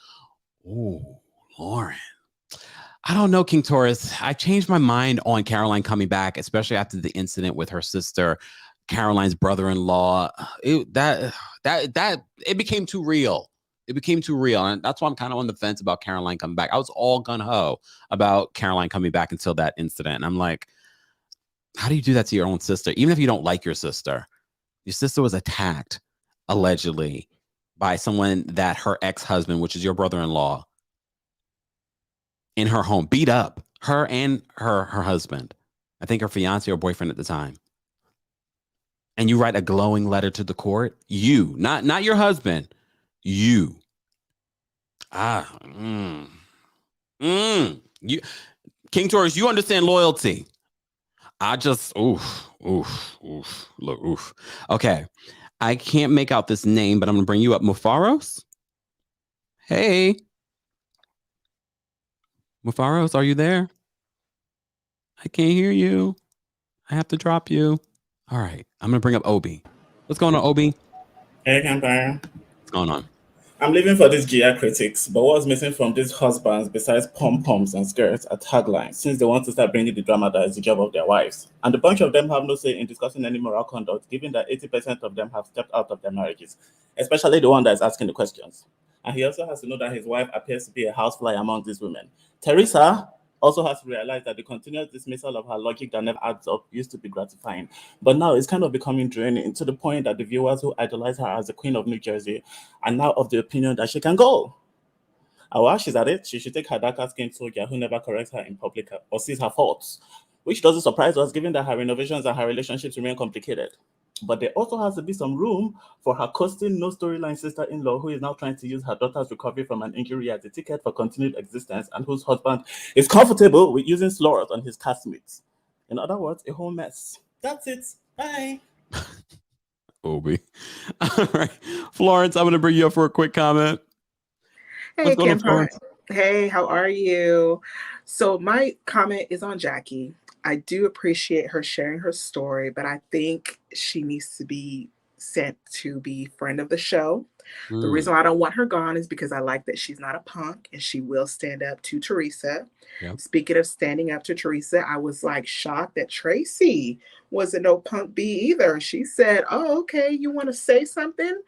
Oh, Lauren. I don't know, King Taurus. I changed my mind on Caroline coming back, especially after the incident with her sister, Caroline's brother-in-law. It became too real. It became too real. And that's why I'm kind of on the fence about Caroline coming back. I was all gung-ho about Caroline coming back until that incident. And I'm like, how do you do that to your own sister? Even if you don't like your sister was attacked, allegedly, by someone that her ex-husband, which is your brother-in-law, in her home, beat up her and her husband. I think her fiance or boyfriend at the time. And you write a glowing letter to the court. You, not your husband. You. You, King Taurus, you understand loyalty. I just, look. Okay. I can't make out this name, but I'm going to bring you up. Mufaros? Hey. Mufaros, are you there? I can't hear you. I have to drop you. All right. I'm going to bring up Obi. What's going on, Obi? Hey, Kempire. What's going on? I'm living for these GI critics, but what's missing from these husbands besides pom-poms and skirts are taglines, since they want to start bringing the drama that is the job of their wives. And a bunch of them have no say in discussing any moral conduct, given that 80% of them have stepped out of their marriages, especially the one that is asking the questions. And he also has to know that his wife appears to be a housefly among these women. Teresa, also has to realize that the continuous dismissal of her logic that never adds up used to be gratifying, but now it's kind of becoming draining, to the point that the viewers who idolize her as the Queen of New Jersey are now of the opinion that she can go. And while she's at it, she should take her darker-skinned soldier who never corrects her in public or sees her faults, which doesn't surprise us given that her renovations and her relationships remain complicated. But there also has to be some room for her coasting, no storyline sister-in-law who is now trying to use her daughter's recovery from an injury as a ticket for continued existence, and whose husband is comfortable with using slurs on his castmates. In other words, a whole mess. That's it. Bye. Obi. All right. Florence, I'm going to bring you up for a quick comment. Hey, Kempire. Hey, how are you? So my comment is on Jackie. I do appreciate her sharing her story, but I think she needs to be sent to be friend of the show. The reason why I don't want her gone is because I like that she's not a punk and she will stand up to Teresa. Yep. Speaking of standing up to Teresa, I was like shocked that Tracy wasn't no punk B either. She said, oh, okay, you want to say something?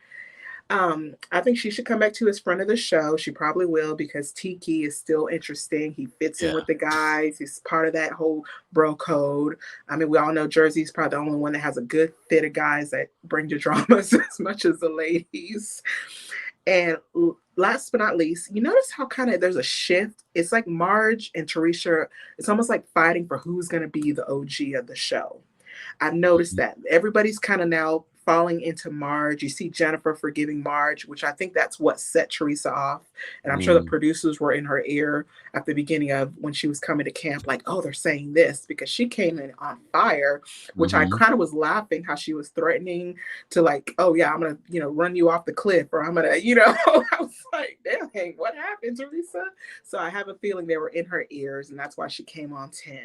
I think she should come back to his friend of the show. She probably will, because Tiki is still interesting. He fits in with the guys. He's part of that whole bro code. I mean, we all know Jersey's probably the only one that has a good fit of guys that bring the dramas as much as the ladies. And last but not least, you notice how kind of there's a shift. It's like Marge and Teresa, it's almost like fighting for who's going to be the OG of the show. I've noticed that everybody's kind of now falling into Marge. You see Jennifer forgiving Marge, which I think that's what set Teresa off. And I'm sure the producers were in her ear at the beginning of when she was coming to camp, like, oh, they're saying this, because she came in on fire, which I kind of was laughing how she was threatening to, like, oh yeah, I'm going to, run you off the cliff, or I'm going to, I was like, dang, what happened, Teresa? So I have a feeling they were in her ears, and that's why she came on 10.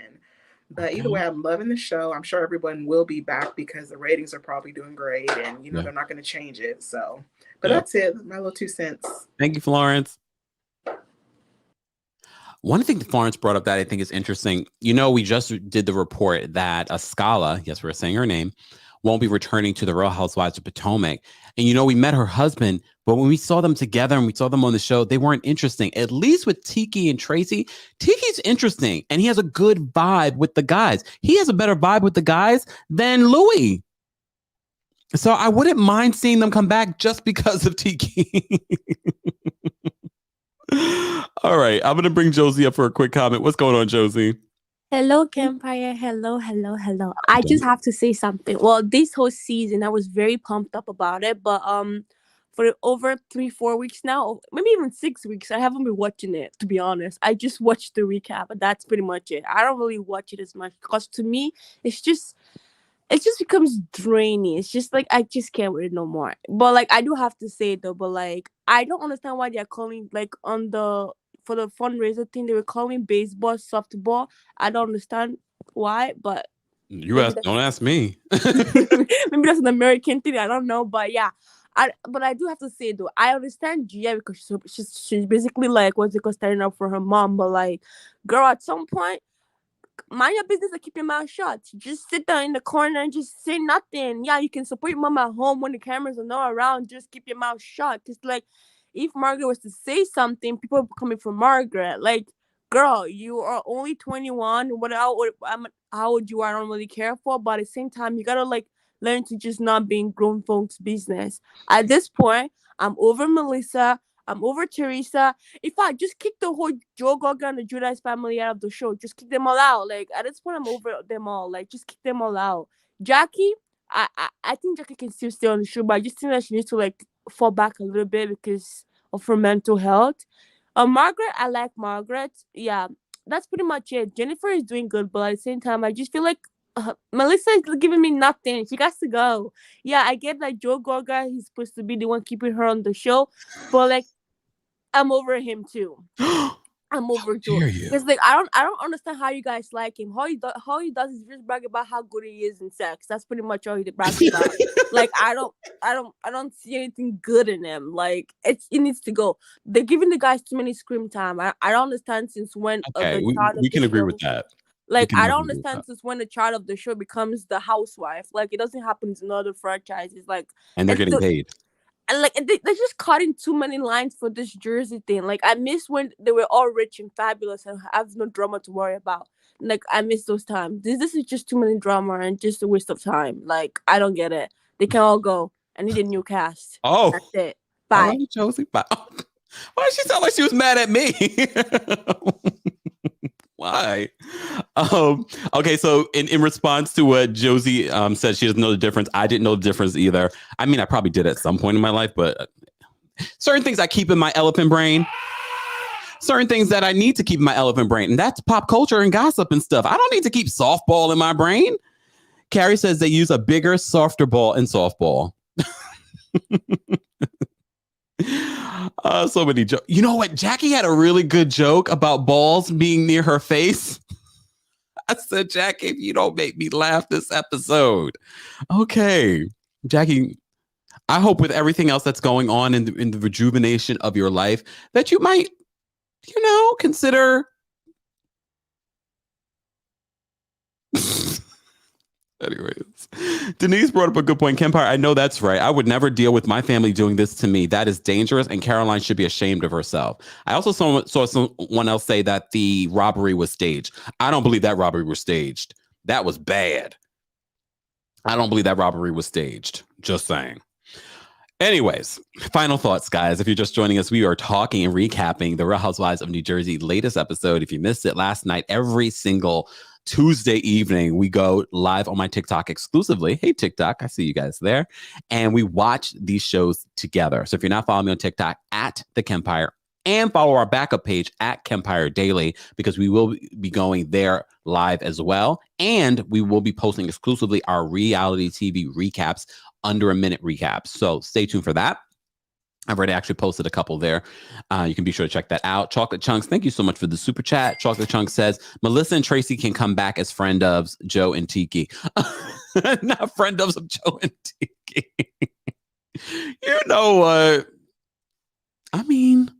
But either way, I'm loving the show. I'm sure everyone will be back because the ratings are probably doing great, and they're not going to change it. So, but that's it. My little 2 cents. Thank you, Florence. One thing that Florence brought up that I think is interesting, we just did the report that Ascala, yes, we're saying her name, won't be returning to the Real Housewives of Potomac. And, we met her husband, but when we saw them together and we saw them on the show, they weren't interesting. At least with Tiki and Tracy, Tiki's interesting and he has a good vibe with the guys. He has a better vibe with the guys than Louis. So I wouldn't mind seeing them come back just because of Tiki. All right, I'm going to bring Josie up for a quick comment. What's going on, Josie? Hello, Kempire. Hello. I just have to say something. Well, this whole season, I was very pumped up about it. But for over 3-4 weeks now, maybe even 6 weeks, I haven't been watching it, to be honest. I just watched the recap, but that's pretty much it. I don't really watch it as much because to me, it just becomes draining. It's just like I just can't with it no more. But I do have to say though, but I don't understand why they're calling for the fundraiser thing, they were calling baseball softball. I don't understand why, but don't ask me. Maybe that's an American thing. I don't know, but yeah. But I do have to say though, I understand Gia because she's basically standing up for her mom. But girl, at some point, mind your business and keep your mouth shut. Just sit there in the corner and just say nothing. Yeah, you can support your mom at home when the cameras are not around. Just keep your mouth shut. It's if Margaret was to say something, people are coming for Margaret. Girl, you are only 21. How old you are, I don't really care for. But at the same time, you gotta learn to just not be in grown folks' business. At this point, I'm over Melissa. I'm over Teresa. In fact, just kick the whole Joe Gorga and the Judas family out of the show. Just kick them all out. At this point, I'm over them all. Just kick them all out. Jackie, I think Jackie can still stay on the show, but I just think that she needs to fall back a little bit because of her mental health. Margaret, I like Margaret. Yeah, that's pretty much it. Jennifer is doing good, but at the same time, I just feel like Melissa is giving me nothing. She got to go. Yeah, I get that Joe Gorga, he's supposed to be the one keeping her on the show, but I'm over him too. I'm over Joe because I don't understand how you guys like him. How he does is just brag about how good he is in sex. That's pretty much all he brags about. I don't see anything good in him. It needs to go. They're giving the guys too many screen time. I don't understand since when. Okay, we can agree with that. I don't understand since when the child of the show becomes the housewife. It doesn't happen in other franchises. And they're getting paid. And like they just cut in too many lines for this Jersey thing. Like I miss when they were all rich and fabulous and have no drama to worry about. Like I miss those times. This is just too many drama and just a waste of time. Like I don't get it. They can all go. I need a new cast. Oh, that's it. all Bye. right, Josie. Bye. Why does she sound like she was mad at me? Why? Okay, so in response to what Josie said, she doesn't know the difference. I didn't know the difference either. I mean, I probably did at some point in my life, but certain things I keep in my elephant brain, certain things that I need to keep in my elephant brain, and that's pop culture and gossip and stuff. I don't need to keep softball in my brain. Carrie says they use a bigger, softer ball in softball. So many jokes. You know what? Jackie had a really good joke about balls being near her face. I said, Jackie, if you don't make me laugh this episode. Okay. Jackie, I hope with everything else that's going on in the rejuvenation of your life that you might, consider. Anyways, Denise brought up a good point. Kempire, I know that's right. I would never deal with my family doing this to me. That is dangerous, and Caroline should be ashamed of herself. I also saw someone else say that the robbery was staged. I don't believe that robbery was staged. That was bad. I don't believe that robbery was staged. Just saying. Anyways, final thoughts, guys. If you're just joining us, we are talking and recapping the Real Housewives of New Jersey latest episode. If you missed it last night, every single Tuesday evening, we go live on my TikTok exclusively. Hey, TikTok, I see you guys there. And we watch these shows together. So if you're not following me on TikTok, at TheKempire, and follow our backup page at Kempire Daily, because we will be going there live as well. And we will be posting exclusively our reality TV recaps, under a minute recaps. So stay tuned for that. I've already actually posted a couple there. You can be sure to check that out. Chocolate Chunks, thank you so much for the super chat. Chocolate Chunks says, Melissa and Tracy can come back as friend ofs Joe and Tiki. Not friend ofs of Joe and Tiki. You know what? I mean,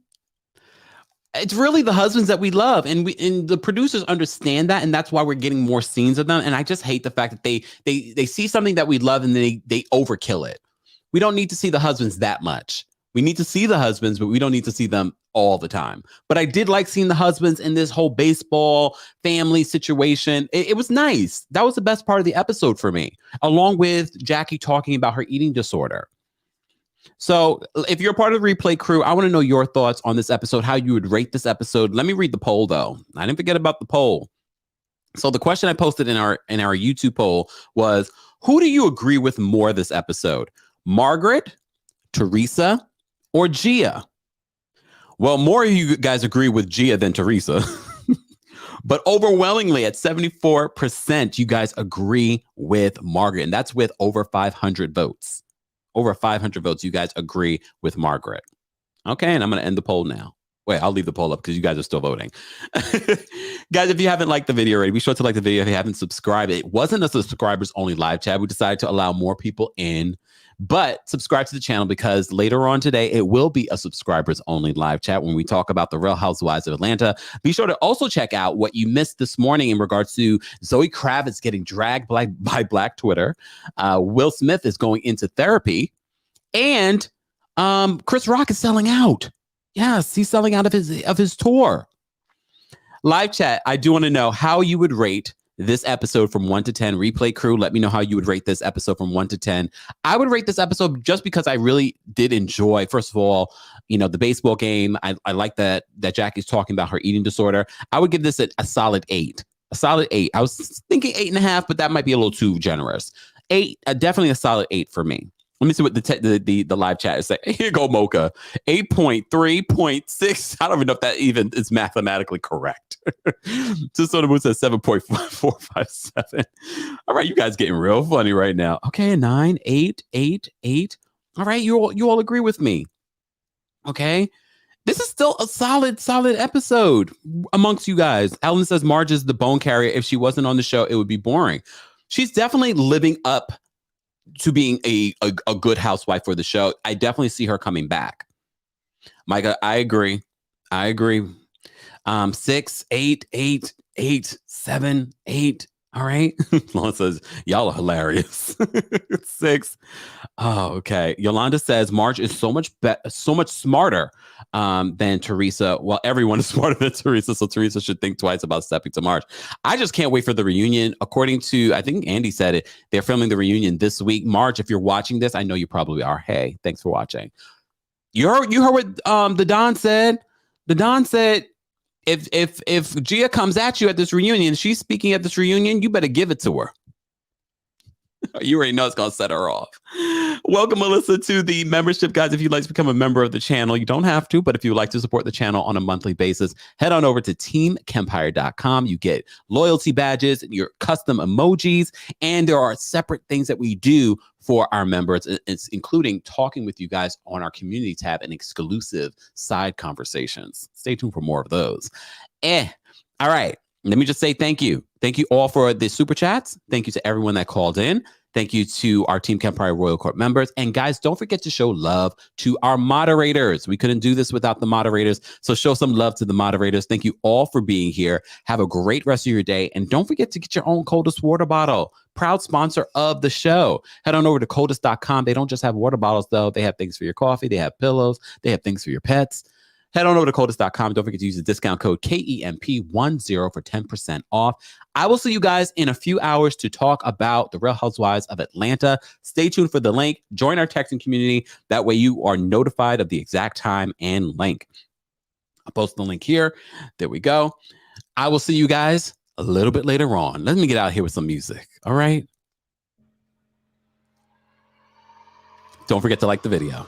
it's really the husbands that we love, and the producers understand that, and that's why we're getting more scenes of them. And I just hate the fact that they see something that we love and they overkill it. We don't need to see the husbands that much. We need to see the husbands, but we don't need to see them all the time. But I did like seeing the husbands in this whole baseball family situation. It was nice. That was the best part of the episode for me, along with Jackie talking about her eating disorder. So if you're part of the replay crew, I want to know your thoughts on this episode, how you would rate this episode. Let me read the poll, though. I didn't forget about the poll. So the question I posted in our YouTube poll was, who do you agree with more this episode? Margaret, Teresa, or Gia? Well, more of you guys agree with Gia than Teresa. But overwhelmingly at 74%, you guys agree with Margaret. And that's with over 500 votes. Over 500 votes, you guys agree with Margaret. Okay, and I'm going to end the poll now. Wait, I'll leave the poll up because you guys are still voting. Guys, if you haven't liked the video already, be sure to like the video. If you haven't subscribed, it wasn't a subscribers only live chat. We decided to allow more people in. But subscribe to the channel, because later on today, it will be a subscribers only live chat when we talk about the Real Housewives of Atlanta. Be sure to also check out what you missed this morning in regards to Zoe Kravitz getting dragged by Black Twitter. Will Smith is going into therapy, and Chris Rock is selling out. Yes, he's selling out of his tour. Live chat, I do want to know how you would rate this episode from 1 to 10. Replay crew, let me know how you would rate this episode from 1 to 10. I would rate this episode just because I really did enjoy, first of all, the baseball game. I like that Jackie's talking about her eating disorder. I would give this a solid 8. A solid 8. I was thinking 8.5, but that might be a little too generous. 8, definitely a solid 8 for me. Let me see what the live chat is saying. Here you go, Mocha. 8.3.6. I don't even know if that even is mathematically correct. Just sort of moves at 7.457. All right, you guys getting real funny right now. Okay, 9, 8, 8, 8. All right, you all agree with me. Okay. This is still a solid episode amongst you guys. Ellen says Marge is the bone carrier. If she wasn't on the show, it would be boring. She's definitely living up to being a good housewife for the show. I definitely see her coming back. Micah, I agree. 6, 8, 8, 8, 7, 8. All right. Lauren says, y'all are hilarious. 6. Oh, okay. Yolanda says Marge is so much smarter than Teresa. Well, everyone is smarter than Teresa, so Teresa should think twice about stepping to Marge. I just can't wait for the reunion. According to, I think Andy said it, they're filming the reunion this week. Marge, if you're watching this, I know you probably are. Hey, thanks for watching. You heard what the Don said. The Don said, if Gia comes at you at this reunion, she's speaking at this reunion, you better give it to her. You already know it's going to set her off. Welcome, Melissa, to the membership, guys. If you'd like to become a member of the channel, you don't have to, but if you'd like to support the channel on a monthly basis, head on over to TheKempire.com. You get loyalty badges, your custom emojis, and there are separate things that we do for our members, it's including talking with you guys on our community tab and exclusive side conversations. Stay tuned for more of those. All right. Let me just say thank you. Thank you all for the super chats. Thank you to everyone that called in. Thank you to our Team Kempire Royal Court members. And guys, don't forget to show love to our moderators. We couldn't do this without the moderators. So show some love to the moderators. Thank you all for being here. Have a great rest of your day. And don't forget to get your own coldest water bottle. Proud sponsor of the show. Head on over to coldest.com. They don't just have water bottles, though. They have things for your coffee. They have pillows. They have things for your pets. Head on over to coldest.com. Don't forget to use the discount code KEMP10 for 10% off. I will see you guys in a few hours to talk about the Real Housewives of Atlanta. Stay tuned for the link. Join our texting community. That way you are notified of the exact time and link. I'll post the link here. There we go. I will see you guys a little bit later on. Let me get out here with some music. All right. Don't forget to like the video.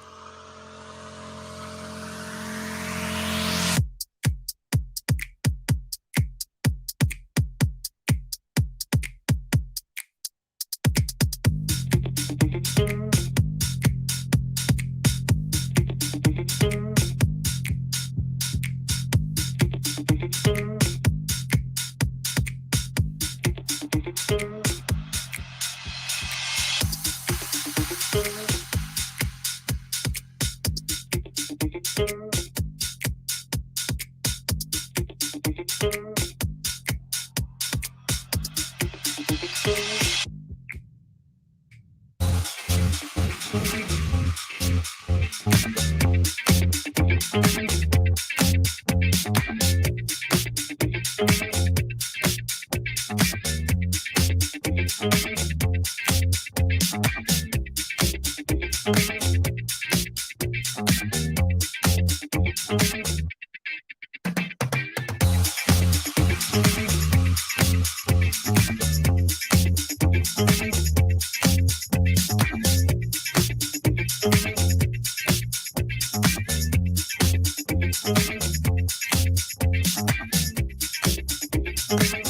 Thank you.